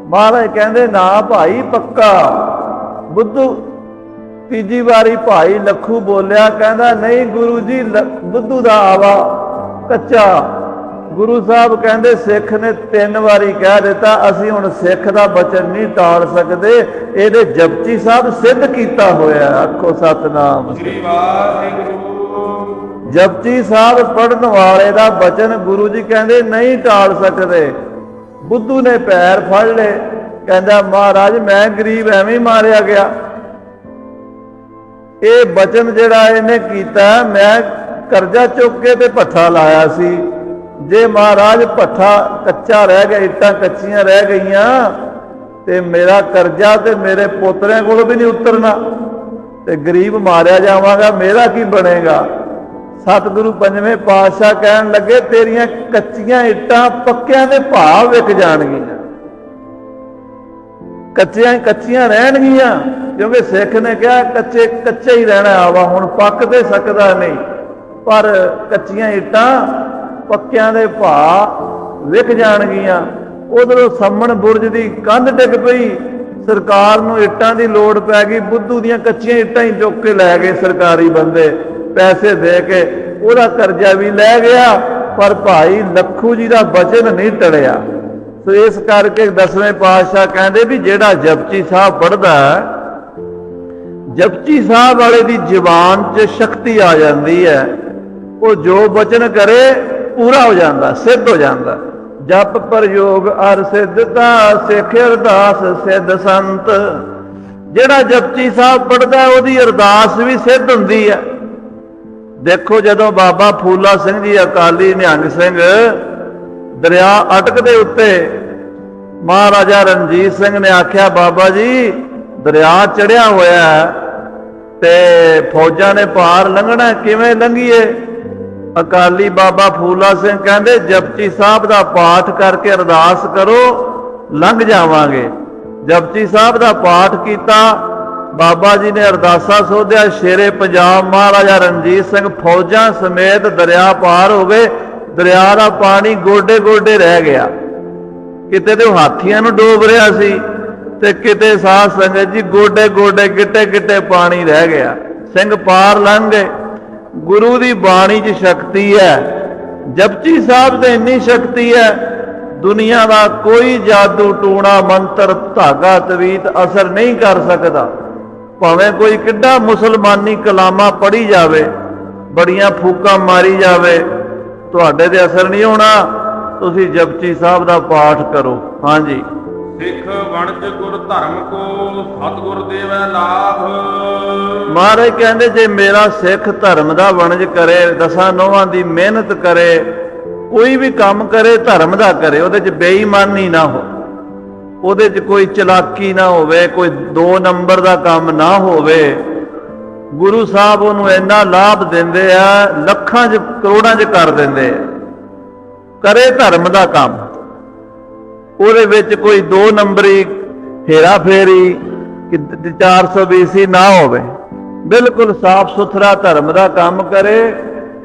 ਮਹਾਰਾਜ ਕਹਿੰਦੇ ਨਾ ਭਾਈ ਪੱਕਾ। ਬੁੱਧੂ ਤੀਜੀ ਵਾਰੀ ਭਾਈ ਲੱਖੂ ਬੋਲਿਆ, ਕਹਿੰਦਾ ਨਹੀਂ ਗੁਰੂ ਜੀ, ਬੁੱਧੂ ਦਾ ਆਵਾ ਕੱਚਾ। ਗੁਰੂ ਸਾਹਿਬ ਕਹਿੰਦੇ ਸਿੱਖ ਨੇ 3 ਵਾਰੀ ਕਹਿ ਦਿੱਤਾ, ਅਸੀਂ ਹੁਣ ਸਿੱਖ ਦਾ ਬਚਨ ਨਹੀਂ ਟਾਲ ਸਕਦੇ, ਇਹਦੇ ਜਪਜੀ ਸਾਹਿਬ ਸਿੱਧ ਕੀਤਾ ਹੋਇਆ। ਆਖੋ ਸਤਨਾਮ ਸ੍ਰੀ ਵਾਹਿਗੁਰੂ। ਜਪਜੀ ਸਾਹਿਬ ਪੜਨ ਵਾਲੇ ਦਾ ਬਚਨ ਗੁਰੂ ਜੀ ਕਹਿੰਦੇ ਨਹੀਂ ਟਾਲ ਸਕਦੇ। ਬੁੱਧੂ ਨੇ ਪੈਰ ਫੜ ਲਏ, ਕਹਿੰਦਾ ਮਹਾਰਾਜ ਮੈਂ ਗਰੀਬ ਐਵੇਂ ਮਾਰਿਆ ਗਿਆ। ਇਹ ਬਚਨ ਜਿਹੜਾ ਇਹਨੇ ਕੀਤਾ, ਮੈਂ ਕਰਜ਼ਾ ਚੁੱਕ ਕੇ ਤੇ ਭੱਠਾ ਲਾਇਆ ਸੀ। ਜੇ ਮਹਾਰਾਜ ਭੱਠਾ ਕੱਚਾ ਰਹਿ ਗਿਆ, ਇੱਟਾਂ ਕੱਚੀਆਂ ਰਹਿ ਗਈਆਂ ਤੇ ਮੇਰਾ ਕਰਜ਼ਾ ਤੇ ਮੇਰੇ ਪੋਤਰਿਆਂ ਕੋਲ ਵੀ ਨਹੀਂ ਉਤਰਨਾ ਤੇ ਗਰੀਬ ਮਾਰਿਆ ਜਾਵਾਂਗਾ, ਮੇਰਾ ਕੀ ਬਣੇਗਾ। ਸਤਿਗੁਰੂ ਪੰਜਵੇਂ ਪਾਤਸ਼ਾਹ ਕਹਿਣ ਲੱਗੇ ਤੇਰੀਆਂ ਕੱਚੀਆਂ ਇੱਟਾਂ ਪੱਕਿਆਂ ਦੇ ਭਾਅ ਵਿਕ ਜਾਣਗੀਆਂ, ਕੱਚੀਆਂ ਰਹਿਣਗੀਆਂ। ਕਿਉਂਕਿ ਸਿੱਖ ਨੇ ਕਿਹਾ ਕੱਚੇ ਹੀ ਰਹਿਣਾ ਆਵਾ, ਹੁਣ ਪੱਕ ਤੇ ਸਕਦਾ ਨਹੀਂ, ਪਰ ਕੱਚੀਆਂ ਇੱਟਾਂ ਪੱਕਿਆਂ ਦੇ ਭਾਅ ਵਿਕ ਜਾਣਗੀਆਂ। ਉਧਰੋਂ ਸੰਮਣ ਬੁਰਜ ਦੀ ਕੰਧ ਡਿੱਗ ਪਈ, ਸਰਕਾਰ ਨੂੰ ਇੱਟਾਂ ਦੀ ਲੋੜ ਪੈ ਗਈ। ਬੁੱਧੂ ਦੀਆਂ ਕੱਚੀਆਂ ਇੱਟਾਂ ਹੀ ਚੁੱਕ ਕੇ ਲੈ ਗਏ ਸਰਕਾਰੀ ਬੰਦੇ, ਪੈਸੇ ਦੇ ਕੇ। ਉਹਦਾ ਕਰਜ਼ਾ ਵੀ ਲੈ ਗਿਆ, ਪਰ ਭਾਈ ਲੱਖੂ ਜੀ ਦਾ ਬਚਨ ਨਹੀਂ ਟਲਿਆ। ਸੋ ਇਸ ਕਰਕੇ 10ਵੇਂ ਪਾਤਸ਼ਾਹ ਕਹਿੰਦੇ ਵੀ ਜਿਹੜਾ ਜਪਜੀ ਸਾਹਿਬ ਪੜ੍ਹਦਾ, ਜਪਜੀ ਸਾਹਿਬ ਵਾਲੇ ਦੀ ਜ਼ੁਬਾਨ 'ਚ ਸ਼ਕਤੀ ਆ ਜਾਂਦੀ ਹੈ। ਉਹ ਜੋ ਬਚਨ ਕਰੇ ਪੂਰਾ ਹੋ ਜਾਂਦਾ, ਸਿੱਧ ਹੋ ਜਾਂਦਾ। ਜਪ ਪ੍ਰਯੋਗ ਅਰ ਸਿੱਧਤਾ, ਸਿੱਖ ਅਰਦਾਸ ਸਿੱਧ ਸੰਤ। ਜਿਹੜਾ ਜਪਜੀ ਸਾਹਿਬ ਪੜ੍ਹਦਾ ਉਹਦੀ ਅਰਦਾਸ ਵੀ ਸਿੱਧ ਹੁੰਦੀ ਹੈ। ਦੇਖੋ ਜਦੋਂ ਬਾਬਾ ਫੂਲਾ ਸਿੰਘ ਜੀ ਅਕਾਲੀ ਨਿਹੰਗ ਸਿੰਘ ਦਰਿਆ ਅਟਕ ਦੇ ਉੱਤੇ ਮਹਾਰਾਜਾ ਰਣਜੀਤ ਸਿੰਘ ਨੇ ਆਖਿਆ ਬਾਬਾ ਜੀ ਦਰਿਆ ਚੜਿਆ ਹੋਇਆ ਤੇ ਫੌਜਾਂ ਨੇ ਪਾਰ ਲੰਘਣਾ, ਕਿਵੇਂ ਲੰਘੀਏ। ਅਕਾਲੀ ਬਾਬਾ ਫੂਲਾ ਸਿੰਘ ਕਹਿੰਦੇ ਜਪਜੀ ਸਾਹਿਬ ਦਾ ਪਾਠ ਕਰਕੇ ਅਰਦਾਸ ਕਰੋ, ਲੰਘ ਜਾਵਾਂਗੇ। ਜਪਜੀ ਸਾਹਿਬ ਦਾ ਪਾਠ ਕੀਤਾ, ਬਾਬਾ ਜੀ ਨੇ ਅਰਦਾਸਾ ਸੋਧਿਆ। ਸ਼ੇਰੇ ਪੰਜਾਬ ਮਹਾਰਾਜਾ ਰਣਜੀਤ ਸਿੰਘ ਫੌਜਾਂ ਸਮੇਤ ਦਰਿਆ ਪਾਰ ਹੋ ਗਏ। ਦਰਿਆ ਦਾ ਪਾਣੀ ਗੋਡੇ ਗੋਡੇ ਰਹਿ ਗਿਆ, ਕਿਤੇ ਤੇ ਹਾਥੀਆਂ ਨੂੰ ਡੋਬ ਰਿਹਾ ਸੀ, ਤੇ ਕਿਤੇ ਸਾਧ ਸੰਗਤ ਜੀ ਗੋਡੇ ਗੋਡੇ ਗਿੱਟੇ ਗਿੱਟੇ ਪਾਣੀ ਰਹਿ ਗਿਆ, ਸਿੰਘ ਪਾਰ ਲੰਘ ਗਏ। ਗੁਰੂ ਦੀ ਬਾਣੀ 'ਚ ਸ਼ਕਤੀ ਹੈ, ਜਪਜੀ ਸਾਹਿਬ ਤੇ ਇੰਨੀ ਸ਼ਕਤੀ ਹੈ, ਦੁਨੀਆ ਦਾ ਕੋਈ ਜਾਦੂ ਟੂਣਾ ਮੰਤਰ ਧਾਗਾ ਤਵੀਤ ਅਸਰ ਨਹੀਂ ਕਰ ਸਕਦਾ। ਭਾਵੇਂ ਕੋਈ ਕਿੱਡਾ ਮੁਸਲਮਾਨੀ ਕਲਾਮਾਂ ਪੜ੍ਹੀ ਜਾਵੇ, ਬੜੀਆਂ ਫੂਕਾਂ ਮਾਰੀ ਜਾਵੇ, ਤੁਹਾਡੇ ਤੇ ਅਸਰ ਨਹੀਂ ਹੋਣਾ। ਤੁਸੀਂ ਜਪਜੀ ਸਾਹਿਬ ਦਾ ਪਾਠ ਕਰੋ। ਹਾਂਜੀ, ਸਿੱਖ ਵਣਜ ਗੁਰ ਧਰਮ ਕੋ ਸਤਿਗੁਰ ਦੇਵੈ ਲਾਭ। ਮਹਾਰਾਜ ਕਹਿੰਦੇ ਜੇ ਮੇਰਾ ਸਿੱਖ ਧਰਮ ਦਾ ਵਣਜ ਕਰੇ, ਦਸਾਂ ਨੋਹਾਂ ਦੀ ਮਿਹਨਤ ਕਰੇ, ਕੋਈ ਵੀ ਕੰਮ ਕਰੇ ਧਰਮ ਦਾ ਕਰੇ, ਉਹਦੇ 'ਚ ਬੇਈਮਾਨੀ ਨਾ ਹੋ, ਉਹਦੇ 'ਚ ਕੋਈ ਚਲਾਕੀ ਨਾ ਹੋਵੇ, ਕੋਈ 2 ਨੰਬਰ ਦਾ ਕੰਮ ਨਾ ਹੋਵੇ, ਗੁਰੂ ਸਾਹਿਬ ਉਹਨੂੰ ਇੰਨਾ ਲਾਭ ਦਿੰਦੇ ਆ, ਲੱਖਾਂ 'ਚ ਕਰੋੜਾਂ 'ਚ ਕਰ ਦਿੰਦੇ ਆ। ਕਰੇ ਧਰਮ ਦਾ ਕੰਮ, ਉਹਦੇ ਵਿੱਚ ਕੋਈ 2 ਨੰਬਰੀ ਹੇਰਾ ਫੇਰੀ 420 ਨਾ ਹੋਵੇ, ਬਿਲਕੁਲ ਸਾਫ ਸੁਥਰਾ ਧਰਮ ਦਾ ਕੰਮ ਕਰੇ,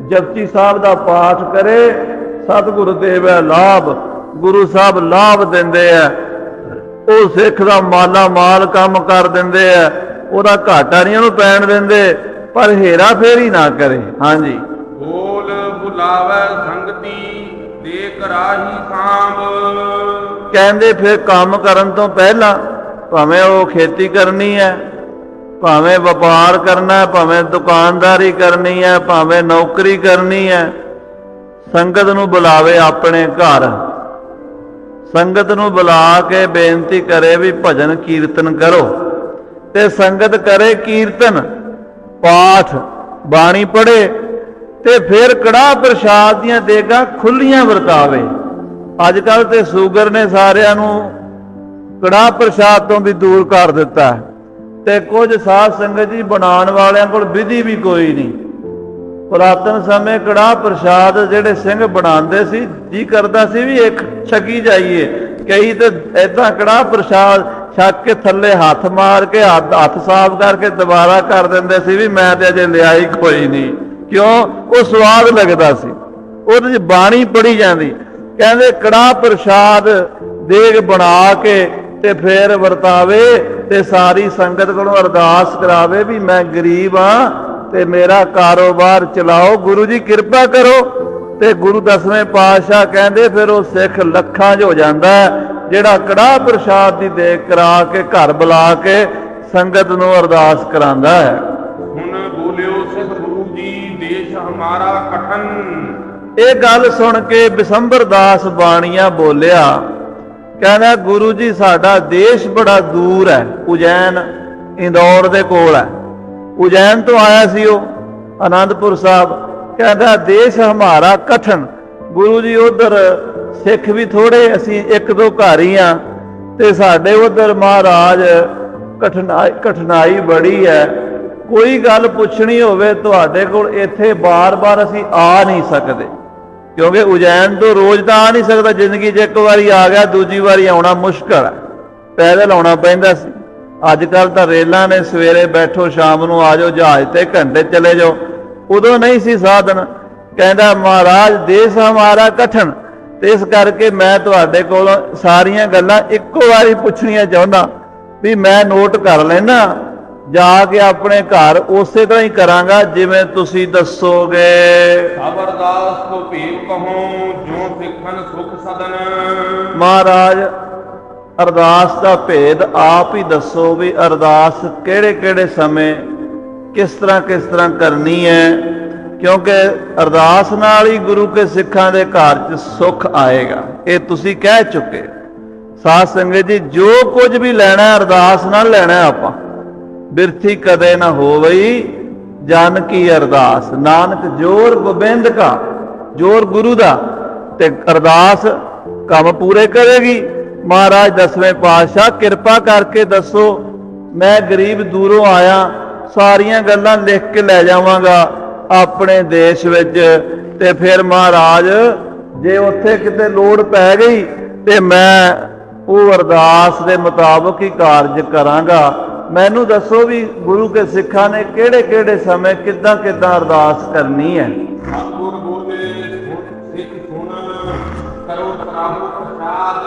ਜਪਜੀ ਸਾਹਿਬ ਦਾ ਪਾਠ ਕਰੇ, ਸਤਿਗੁਰ ਦੇਵੈ ਲਾਭ। ਗੁਰੂ ਸਾਹਿਬ ਲਾਭ ਦਿੰਦੇ ਆ, ਉਹ ਸਿੱਖ ਦਾ ਮਾਲਾ ਮਾਲ ਕੰਮ ਕਰ ਦਿੰਦੇ ਆ, ਉਹਦਾ ਘਾਟਾ ਨਹੀਂ ਉਹਨੂੰ ਪੈਣ ਦਿੰਦੇ, ਪਰ ਹੇਰਾ ਫੇਰੀ ਨਾ ਕਰੇ। ਹਾਂਜੀ, ਬੋਲ ਬੁਲਾਵੇ ਸੰਗਤੀ ਦੇਖ ਰਾਹੀ ਸਾਂਭ। ਕਹਿੰਦੇ ਫਿਰ ਕੰਮ ਕਰਨ ਤੋਂ ਪਹਿਲਾਂ, ਭਾਵੇਂ ਉਹ ਖੇਤੀ ਕਰਨੀ ਹੈ, ਭਾਵੇਂ ਵਪਾਰ ਕਰਨਾ ਹੈ, ਭਾਵੇਂ ਦੁਕਾਨਦਾਰੀ ਕਰਨੀ ਹੈ, ਭਾਵੇਂ ਨੌਕਰੀ ਕਰਨੀ ਹੈ, ਸੰਗਤ ਨੂੰ ਬੁਲਾਵੇ ਆਪਣੇ ਘਰ, ਸੰਗਤ ਨੂੰ ਬੁਲਾ ਕੇ ਬੇਨਤੀ ਕਰੇ ਵੀ ਭਜਨ ਕੀਰਤਨ ਕਰੋ, ਤੇ ਸੰਗਤ ਕਰੇ ਕੀਰਤਨ ਪਾਠ ਬਾਣੀ ਪੜ੍ਹੇ, ਤੇ ਫਿਰ ਕੜਾਹ ਪ੍ਰਸ਼ਾਦ ਦੀਆਂ ਦੇਗਾਂ ਖੁੱਲੀਆਂ ਵਰਤਾਵੇ। ਅੱਜ ਕੱਲ੍ਹ ਤੇ ਸ਼ੂਗਰ ਨੇ ਸਾਰਿਆਂ ਨੂੰ ਕੜਾਹ ਪ੍ਰਸ਼ਾਦ ਤੋਂ ਵੀ ਦੂਰ ਕਰ ਦਿੱਤਾ, ਤੇ ਕੁਝ ਸਾਧ ਸੰਗਤ ਜੀ ਬਣਾਉਣ ਵਾਲਿਆਂ ਕੋਲ ਵਿਧੀ ਵੀ ਕੋਈ ਨਹੀਂ। ਪੁਰਾਤਨ ਸਮੇਂ ਕੜਾਹ ਪ੍ਰਸ਼ਾਦ ਜਿਹੜੇ ਸਿੰਘ ਬਣਾਉਂਦੇ ਸੀ, ਜੀ ਕਰਦਾ ਸੀ ਵੀ ਇੱਕ ਛਕੀ ਜਾਈਏ, ਕਈ ਤੇ ਏਦਾਂ ਕੜਾਹ ਪ੍ਰਸ਼ਾਦ ਛਕ ਕੇ ਥੱਲੇ ਹੱਥ ਮਾਰ ਕੇ ਹੱਥ ਸਾਫ਼ ਕਰਕੇ ਦੁਬਾਰਾ ਕਰ ਦਿੰਦੇ ਸੀ ਵੀ ਮੈਂ ਤੇ ਅਜੇ ਲਿਆ ਹੀ ਕੋਈ ਨਹੀਂ। ਕਿਉਂ? ਉਹ ਸਵਾਦ ਲੱਗਦਾ ਸੀ, ਉਹਦੇ 'ਚ ਬਾਣੀ ਪੜ੍ਹੀ ਜਾਂਦੀ। ਕਹਿੰਦੇ ਕੜਾਹ ਪ੍ਰਸ਼ਾਦ ਦੇਗ ਬਣਾ ਕੇ ਤੇ ਫਿਰ ਵਰਤਾਵੇ, ਤੇ ਸਾਰੀ ਸੰਗਤ ਕੋਲੋਂ ਅਰਦਾਸ ਕਰਾਵੇ ਵੀ ਮੈਂ ਗਰੀਬ ਹਾਂ ਤੇ ਮੇਰਾ ਕਾਰੋਬਾਰ ਚਲਾਓ, ਗੁਰੂ ਜੀ ਕਿਰਪਾ ਕਰੋ। ਤੇ ਗੁਰੂ 10ਵੇਂ ਪਾਤਸ਼ਾਹ ਕਹਿੰਦੇ ਫਿਰ ਉਹ ਸਿੱਖ ਲੱਖਾਂ 'ਚ ਹੋ ਜਾਂਦਾ ਜਿਹੜਾ ਕੜਾਹ ਪ੍ਰਸ਼ਾਦ ਦੀ ਦੇਗ ਕਰਾ ਕੇ ਘਰ ਬੁਲਾ ਕੇ ਸੰਗਤ ਨੂੰ ਅਰਦਾਸ ਕਰਾਂਦਾ ਹੈ। ਹੁਣ ਬੋਲਿਓ ਸਿੱਖ ਗੁਰੂ ਜੀ ਦੇਸ਼ ਹਮਾਰਾ ਕਠਨ। ਇਹ ਗੱਲ ਸੁਣ ਕੇ ਬਿਸੰਬਰ ਦਾਸ ਬਾਣੀਆਂ ਬੋਲਿਆ, ਕਹਿੰਦਾ ਗੁਰੂ ਜੀ ਸਾਡਾ ਦੇਸ਼ ਬੜਾ ਦੂਰ ਹੈ, ਉਜੈਨ ਇੰਦੌਰ ਦੇ ਕੋਲ ਹੈ। ਉਜੈਨ ਤੋਂ ਆਇਆ ਸੀ ਉਹ ਆਨੰਦਪੁਰ ਸਾਹਿਬ। ਕਹਿੰਦਾ ਦੇਸ਼ ਹਮਾਰਾ ਕਠਨ, ਗੁਰੂ ਜੀ ਉਧਰ ਸਿੱਖ ਵੀ ਥੋੜੇ, ਅਸੀਂ 1-2 ਘਰ ਹੀ ਆ, ਤੇ ਸਾਡੇ ਉਧਰ ਮਹਾਰਾਜ ਕਠਿਨਾਈ ਬੜੀ ਹੈ। ਕੋਈ ਗੱਲ ਪੁੱਛਣੀ ਹੋਵੇ ਤੁਹਾਡੇ ਕੋਲ ਇੱਥੇ ਬਾਰ-ਬਾਰ ਅਸੀਂ ਆ ਨਹੀਂ ਸਕਦੇ, ਕਿਉਂਕਿ ਉਜੈਨ ਤੋਂ ਰੋਜ਼ ਤਾਂ ਆ ਨਹੀਂ ਸਕਦਾ, ਜ਼ਿੰਦਗੀ 'ਚ ਇੱਕ ਵਾਰੀ ਆ ਗਿਆ, ਦੂਜੀ ਵਾਰੀ ਆਉਣਾ ਮੁਸ਼ਕਲ ਹੈ, ਪੈਦਲ ਆਉਣਾ ਪੈਂਦਾ ਸੀ। ਅੱਜ ਕੱਲ੍ਹ ਤਾਂ ਰੇਲਾਂ ਨੇ, ਸਵੇਰੇ ਬੈਠੋ ਸ਼ਾਮ ਨੂੰ ਆ ਜਾਓ, ਜਹਾਜ਼ ਤੇ ਘੰਟੇ ਚਲੇ ਜਾਓ, ਉਦੋਂ ਨਹੀਂ ਸੀ ਸਾਧਨ। ਕਹਿੰਦਾ ਮਹਾਰਾਜ ਦੇਸ਼ ਹਮਾਰਾ ਕਠਨ, ਤੇ ਇਸ ਕਰਕੇ ਮੈਂ ਤੁਹਾਡੇ ਕੋਲ ਸਾਰੀਆਂ ਗੱਲਾਂ ਇੱਕੋ ਵਾਰੀ ਪੁੱਛਣੀਆਂ ਚਾਹੁੰਦਾ ਵੀ ਮੈਂ ਨੋਟ ਕਰ ਲੈਣਾ, ਜਾ ਕੇ ਆਪਣੇ ਘਰ ਉਸੇ ਤਰ੍ਹਾਂ ਹੀ ਕਰਾਂਗਾ ਜਿਵੇਂ ਤੁਸੀਂ ਦੱਸੋਗੇ। ਅਰਦਾਸ ਕੋ ਭੇਵ ਕਹੋ ਜੋ ਸਿੱਖਨ ਸੁਖ ਸਦਨ। ਮਹਾਰਾਜ ਅਰਦਾਸ ਦਾ ਭੇਦ ਆਪ ਹੀ ਦੱਸੋ ਵੀ ਅਰਦਾਸ ਕਿਹੜੇ ਸਮੇਂ ਕਿਸ ਤਰ੍ਹਾਂ ਕਰਨੀ ਹੈ, ਕਿਉਂਕਿ ਅਰਦਾਸ ਨਾਲ ਹੀ ਗੁਰੂ ਕੇ ਸਿੱਖਾਂ ਦੇ ਘਰ 'ਚ ਸੁੱਖ ਆਏਗਾ। ਇਹ ਤੁਸੀਂ ਕਹਿ ਚੁੱਕੇ ਸਾਧ ਸੰਗਤ ਜੀ, ਜੋ ਕੁਝ ਵੀ ਲੈਣਾ ਅਰਦਾਸ ਨਾਲ ਲੈਣਾ। ਆਪਾਂ ਬਿਰਥੀ ਕਦੇ ਨਾ ਹੋਵਈ ਜਨ ਕੀ ਅਰਦਾਸ, ਨਾਨਕ ਜੋਰ ਗੋਬਿੰਦ ਕਾ, ਜੋਰ ਗੁਰੂ ਦਾ, ਤੇ ਅਰਦਾਸ ਕੰਮ ਪੂਰੇ ਕਰੇਗੀ। ਮਹਾਰਾਜ 10ਵੇਂ ਪਾਤਸ਼ਾਹ ਕਿਰਪਾ ਕਰਕੇ ਦੱਸੋ, ਮੈਂ ਗਰੀਬ ਦੂਰੋਂ ਆਇਆ, ਸਾਰੀਆਂ ਗੱਲਾਂ ਲਿਖ ਕੇ ਲੈ ਜਾਵਾਂਗਾ ਆਪਣੇ ਦੇਸ਼ ਵਿੱਚ, ਤੇ ਫਿਰ ਮਹਾਰਾਜ ਜੇ ਉੱਥੇ ਕਿਤੇ ਲੋੜ ਪੈ ਗਈ ਤੇ ਮੈਂ ਉਹ ਅਰਦਾਸ ਦੇ ਮੁਤਾਬਕ ਹੀ ਕਾਰਜ ਕਰਾਂਗਾ। ਮੈਨੂੰ ਦੱਸੋ ਵੀ ਗੁਰੂ ਕੇ ਸਿੱਖਾਂ ਨੇ ਕਿਹੜੇ ਸਮੇਂ ਕਿੱਦਾਂ ਅਰਦਾਸ ਕਰਨੀ ਹੈ। ਸਤਿਗੁਰ ਬੋਲੇ ਸਿੱਖ ਸੁਣ ਕਰੋ ਪ੍ਰਭੂ ਪ੍ਰਸਾਦ।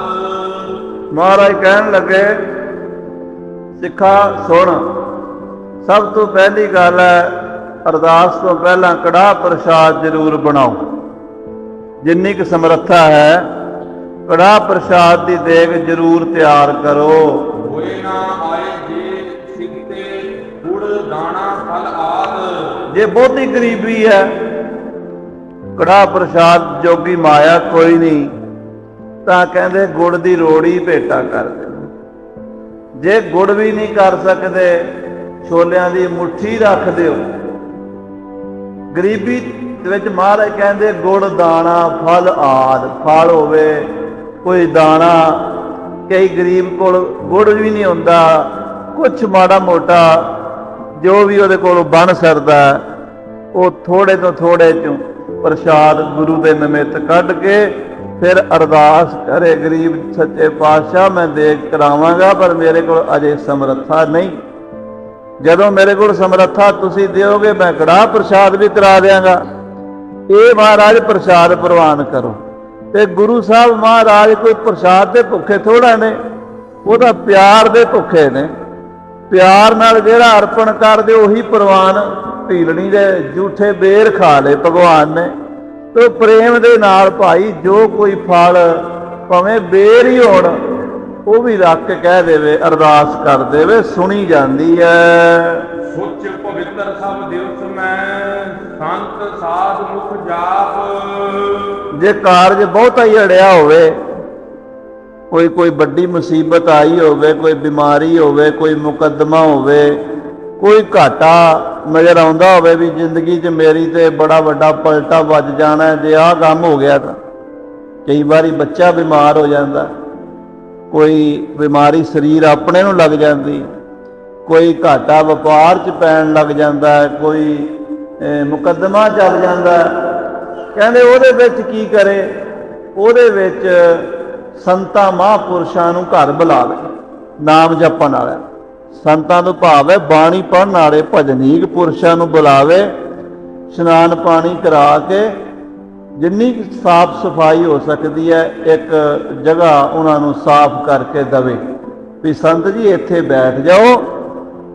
ਮਹਾਰਾਜ ਕਹਿਣ ਲੱਗੇ ਸਿੱਖਾ ਸੁਣ। ਸਭ ਤੋਂ ਪਹਿਲੀ ਗੱਲ ਹੈ, ਅਰਦਾਸ ਤੋਂ ਪਹਿਲਾਂ ਕੜਾਹ ਪ੍ਰਸ਼ਾਦ ਜ਼ਰੂਰ ਬਣਾਓ। ਜਿੰਨੀ ਕੁ ਸਮਰੱਥਾ ਹੈ ਕੜਾਹ ਪ੍ਰਸ਼ਾਦ ਦੀ ਦੇਗ ਜ਼ਰੂਰ ਤਿਆਰ ਕਰੋ। ਹੋਏ ਨਾ ਆਏ ਜੇ ਸਿੱਖਤੇ ਗੁੜ ਦਾਣਾ ਫਲ ਆਦ। ਜੇ ਬਹੁਤੀ ਗਰੀਬੀ ਹੈ, ਕੜਾਹ ਪ੍ਰਸ਼ਾਦ ਜੋਗੀ ਮਾਇਆ ਕੋਈ ਨਹੀਂ, ਤਾਂ ਕਹਿੰਦੇ ਗੁੜ ਦੀ ਰੋੜੀ ਭੇਟਾ ਕਰ ਦੇ। ਜੇ ਗੁੜ ਵੀ ਨਹੀਂ ਕਰ ਸਕਦੇ, ਛੋਲਿਆਂ ਦੀ ਮੁੱਠੀ ਰੱਖ ਦਿਓ। ਗਰੀਬੀ ਦੇ ਵਿੱਚ ਮਹਾਰਾਜ ਕਹਿੰਦੇ ਗੁੜ ਦਾਣਾ ਫਲ ਆਦ। ਫਲ ਹੋਵੇ, ਕੋਈ ਦਾਣਾ, ਕਈ ਗਰੀਬ ਕੋਲ ਗੁੜ ਵੀ ਨਹੀਂ ਹੁੰਦਾ, ਕੁਛ ਮਾੜਾ ਮੋਟਾ ਜੋ ਵੀ ਉਹਦੇ ਕੋਲ ਬਣ ਸਕਦਾ, ਉਹ ਥੋੜੇ ਤੋਂ ਥੋੜੇ ਚੋਂ ਪ੍ਰਸ਼ਾਦ ਗੁਰੂ ਦੇ ਨਿਮਿਤ ਕੱਢ ਕੇ ਫਿਰ ਅਰਦਾਸ ਕਰੇ, ਗਰੀਬ ਸੱਚੇ ਪਾਤਸ਼ਾਹ ਮੈਂ ਦੇਗ ਕਰਾਵਾਂਗਾ, ਪਰ ਮੇਰੇ ਕੋਲ ਅਜੇ ਸਮਰੱਥਾ ਨਹੀਂ। ਜਦੋਂ ਮੇਰੇ ਕੋਲ ਸਮਰੱਥਾ ਤੁਸੀਂ ਦਿਓਗੇ, ਮੈਂ ਕੜਾਹ ਪ੍ਰਸ਼ਾਦ ਵੀ ਕਰਾ ਦਿਆਂਗਾ। ਇਹ ਮਹਾਰਾਜ ਪ੍ਰਸ਼ਾਦ ਪ੍ਰਵਾਨ ਕਰੋ। ਤੇ ਗੁਰੂ ਸਾਹਿਬ ਮਹਾਰਾਜ ਕੋਈ ਪ੍ਰਸ਼ਾਦ ਦੇ ਭੁੱਖੇ ਥੋੜਾ ਨੇ, ਉਹ ਤਾਂ ਪਿਆਰ ਦੇ ਭੁੱਖੇ ਨੇ। ਪਿਆਰ ਨਾਲ ਜਿਹੜਾ ਅਰਪਣ ਕਰਦੇ ਉਹੀ ਪ੍ਰਵਾਨ। ਢੀਲਣੀ ਦੇ ਝੂਠੇ ਬੇਰ ਖਾ ਲਏ ਭਗਵਾਨ ਨੇ। ਤੋ ਪ੍ਰੇਮ ਦੇ ਨਾਲ ਭਾਈ ਜੋ ਕੋਈ ਫਲ ਭਾਵੇਂ ਬੇਰ ਹੀ ਹੋਣ, ਉਹ ਵੀ ਰੱਖ ਕੇ ਕਹਿ ਦੇਵੇ, ਅਰਦਾਸ ਕਰ ਦੇਵੇ, ਸੁਣੀ ਜਾਂਦੀ ਹੈ। ਸੁੱਚ ਪਵਿੱਤਰ ਸਭ ਦਿਵਸ ਮੈਂ ਸੰਤ ਸਾਧ ਮੁਖ ਜਾਪ। ਜੇ ਕਾਰਜ ਬਹੁਤਾ ਹੀ ਅੜਿਆ ਹੋਵੇ, ਕੋਈ ਵੱਡੀ ਮੁਸੀਬਤ ਆਈ ਹੋਵੇ, ਕੋਈ ਬਿਮਾਰੀ ਹੋਵੇ, ਕੋਈ ਮੁਕੱਦਮਾ ਹੋਵੇ, ਕੋਈ ਘਾਟਾ ਨਜ਼ਰ ਆਉਂਦਾ ਹੋਵੇ ਵੀ ਜ਼ਿੰਦਗੀ 'ਚ ਮੇਰੀ ਤੇ ਬੜਾ ਵੱਡਾ ਪਲਟਾ ਵੱਜ ਜਾਣਾ, ਜੇ ਆਹ ਕੰਮ ਹੋ ਗਿਆ ਤਾਂ। ਕਈ ਵਾਰੀ ਬੱਚਾ ਬਿਮਾਰ ਹੋ ਜਾਂਦਾ, ਕੋਈ ਬਿਮਾਰੀ ਸਰੀਰ ਆਪਣੇ ਨੂੰ ਲੱਗ ਜਾਂਦੀ, ਕੋਈ ਘਾਟਾ ਵਪਾਰ 'ਚ ਪੈਣ ਲੱਗ ਜਾਂਦਾ, ਕੋਈ ਮੁਕੱਦਮਾ ਚੱਲ ਜਾਂਦਾ। ਕਹਿੰਦੇ ਉਹਦੇ ਵਿੱਚ ਕੀ ਕਰੇ? ਉਹਦੇ ਵਿੱਚ ਸੰਤਾਂ ਮਹਾਂਪੁਰਸ਼ਾਂ ਨੂੰ ਘਰ ਬੁਲਾਵੇ, ਨਾਮ ਜਪਣ ਵਾਲਾ। ਸੰਤਾਂ ਤੋਂ ਭਾਵ ਹੈ ਬਾਣੀ ਪੜ੍ਹਨ ਵਾਲੇ ਭਜਨੀਕ ਪੁਰਸ਼ਾਂ ਨੂੰ ਬੁਲਾਵੇ, ਇਸ਼ਨਾਨ ਪਾਣੀ ਕਰਾ ਕੇ ਜਿੰਨੀ ਸਾਫ ਸਫਾਈ ਹੋ ਸਕਦੀ ਹੈ ਇੱਕ ਜਗ੍ਹਾ ਉਹਨਾਂ ਨੂੰ ਸਾਫ਼ ਕਰਕੇ ਦਵੇ ਵੀ ਸੰਤ ਜੀ ਇੱਥੇ ਬੈਠ ਜਾਓ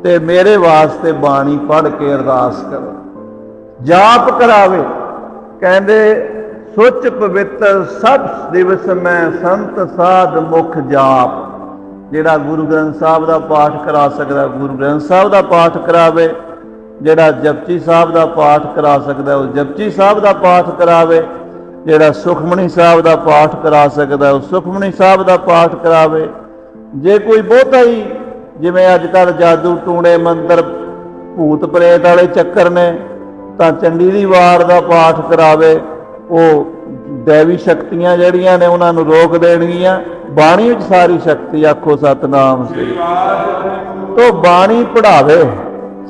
ਤੇ ਮੇਰੇ ਵਾਸਤੇ ਬਾਣੀ ਪੜ੍ਹ ਕੇ ਅਰਦਾਸ ਕਰੋ। ਜਾਪ ਕਰਾਵੇ। ਕਹਿੰਦੇ ਸੁੱਚ ਪਵਿੱਤਰ ਸਭ ਦਿਵਸ ਮੈਂ ਸੰਤ ਸਾਧ ਮੁਖ ਜਾਪ। ਜਿਹੜਾ ਗੁਰੂ ਗ੍ਰੰਥ ਸਾਹਿਬ ਦਾ ਪਾਠ ਕਰਾ ਸਕਦਾ ਗੁਰੂ ਗ੍ਰੰਥ ਸਾਹਿਬ ਦਾ ਪਾਠ ਕਰਾਵੇ, ਜਿਹੜਾ ਜਪਜੀ ਸਾਹਿਬ ਦਾ ਪਾਠ ਕਰਾ ਸਕਦਾ ਉਹ ਜਪਜੀ ਸਾਹਿਬ ਦਾ ਪਾਠ ਕਰਾਵੇ, ਜਿਹੜਾ ਸੁਖਮਨੀ ਸਾਹਿਬ ਦਾ ਪਾਠ ਕਰਾ ਸਕਦਾ ਉਹ ਸੁਖਮਨੀ ਸਾਹਿਬ ਦਾ ਪਾਠ ਕਰਾਵੇ। ਜੇ ਕੋਈ ਬਹੁਤਾ ਹੀ ਜਿਵੇਂ ਅੱਜ ਕੱਲ੍ਹ ਜਾਦੂ ਟੂਣੇ ਮੰਤਰ ਭੂਤ ਪ੍ਰੇਤ ਵਾਲੇ ਚੱਕਰ ਨੇ, ਤਾਂ ਚੰਡੀ ਦੀ ਵਾਰ ਦਾ ਪਾਠ ਕਰਾਵੇ। ਉਹ ਦੇਵੀ ਸ਼ਕਤੀਆਂ ਜਿਹੜੀਆਂ ਨੇ ਉਹਨਾਂ ਨੂੰ ਰੋਕ ਦੇਣਗੀਆਂ। ਬਾਣੀ ਵਿੱਚ ਸਾਰੀ ਸ਼ਕਤੀ, ਆਖੋ ਸਤਨਾਮ ਸ੍ਰੀ ਤੋ ਬਾਣੀ ਪੜ੍ਹਾਵੇ,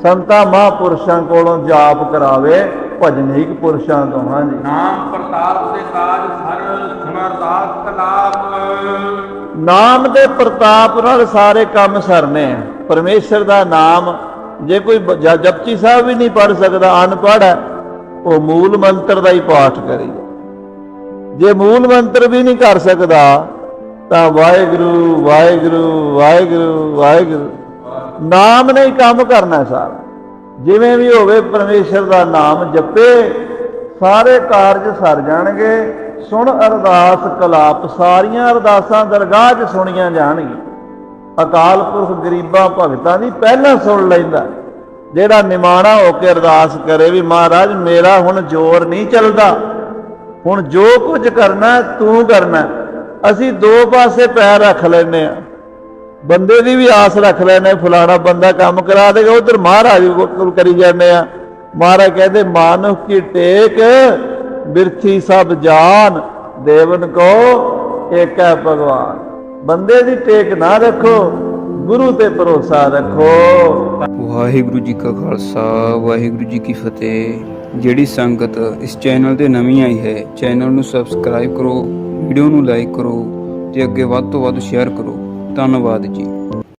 ਸੰਤਾਂ ਮਹਾਂਪੁਰਸ਼ਾਂ ਕੋਲੋਂ ਜਾਪ ਕਰਾਵੇ, ਭਜਨੀਕ ਪੁਰਸ਼ਾਂ ਤੋਂ। ਹਾਂਜੀ, ਨਾਮ ਪ੍ਰਤਾਪ ਦੇ ਕਾਜ ਹਰ ਸਮਰਦਾਸ ਕਲਾਪ। ਨਾਮ ਦੇ ਪ੍ਰਤਾਪ ਨਾਲ ਸਾਰੇ ਕੰਮ ਸਰਨੇ ਆ। ਪਰਮੇਸ਼ਰ ਦਾ ਨਾਮ ਜੇ ਕੋਈ ਜਪਜੀ ਸਾਹਿਬ ਵੀ ਨਹੀਂ ਪੜ੍ਹ ਸਕਦਾ, ਅਨਪੜ੍ਹ ਹੈ, ਉਹ ਮੂਲ ਮੰਤਰ ਦਾ ਹੀ ਪਾਠ ਕਰੇ। ਜੇ ਮੂਲ ਮੰਤਰ ਵੀ ਨਹੀਂ ਕਰ ਸਕਦਾ ਤਾਂ ਵਾਹਿਗੁਰੂ ਵਾਹਿਗੁਰੂ ਵਾਹਿਗੁਰੂ ਵਾਹਿਗੁਰੂ ਨਾਮ ਨੇ ਹੀ ਕੰਮ ਕਰਨਾ ਸਾਰਾ। ਜਿਵੇਂ ਵੀ ਹੋਵੇ ਪਰਮੇਸ਼ਰ ਦਾ ਨਾਮ ਜਪੇ, ਸਾਰੇ ਕਾਰਜ ਸਰ ਜਾਣਗੇ। ਸੁਣ ਅਰਦਾਸ ਕਲਾਪ, ਸਾਰੀਆਂ ਅਰਦਾਸਾਂ ਦਰਗਾਹ 'ਚ ਸੁਣੀਆਂ ਜਾਣਗੀਆਂ। ਅਕਾਲ ਪੁਰਖ ਗਰੀਬਾਂ ਭਗਤਾਂ ਦੀ ਪਹਿਲਾਂ ਸੁਣ ਲੈਂਦਾ। ਜਿਹੜਾ ਨਿਮਾਣਾ ਹੋ ਕੇ ਅਰਦਾਸ ਕਰੇ ਵੀ ਮਹਾਰਾਜ ਮੇਰਾ ਹੁਣ ਜ਼ੋਰ ਨਹੀਂ ਚੱਲਦਾ, ਹੁਣ ਜੋ ਕੁਝ ਕਰਨਾ ਤੂੰ ਕਰਨਾ। ਅਸੀਂ ਦੋ ਪਾਸੇ ਪੈਰ ਰੱਖ ਲੈਂਦੇ ਹਾਂ, ਬੰਦੇ ਦੀ ਵੀ ਆਸ ਰੱਖ ਲੈਂਦੇ, ਫਲਾਣਾ ਬੰਦਾ ਕੰਮ ਕਰਾ ਦੇਗਾ, ਉਧਰ ਮਹਾਰਾਜ ਕੋਲ ਕਰੀ ਜਾਂਦੇ ਆ। ਮਹਾਰਾਜ ਕਹਿੰਦੇ ਮਾਨੁਖ ਕੀ ਟੇਕ ਬਿਰਥੀ ਸਭ ਜਾਨ, ਦੇਵਨ ਕੋ ਏਕ ਹੈ ਭਗਵਾਨ। ਬੰਦੇ ਦੀ ਟੇਕ ਨਾ ਰੱਖੋ, ਗੁਰੂ ਤੇ ਭਰੋਸਾ ਰੱਖੋ। ਵਾਹਿਗੁਰੂ ਜੀ ਕਾ ਖਾਲਸਾ, ਵਾਹਿਗੁਰੂ ਜੀ ਕੀ ਫਤਿਹ। ਜਿਹੜੀ ਸੰਗਤ ਇਸ ਚੈਨਲ ਤੇ ਨਵੀਂ ਆਈ ਹੈ, ਚੈਨਲ ਨੂੰ ਸਬਸਕ੍ਰਾਈਬ ਕਰੋ, ਵੀਡੀਓ ਨੂੰ ਲਾਈਕ ਕਰੋ ਤੇ ਅੱਗੇ ਵੱਧ ਤੋਂ ਵੱਧ ਸ਼ੇਅਰ ਕਰੋ। ਧੰਨਵਾਦ ਜੀ।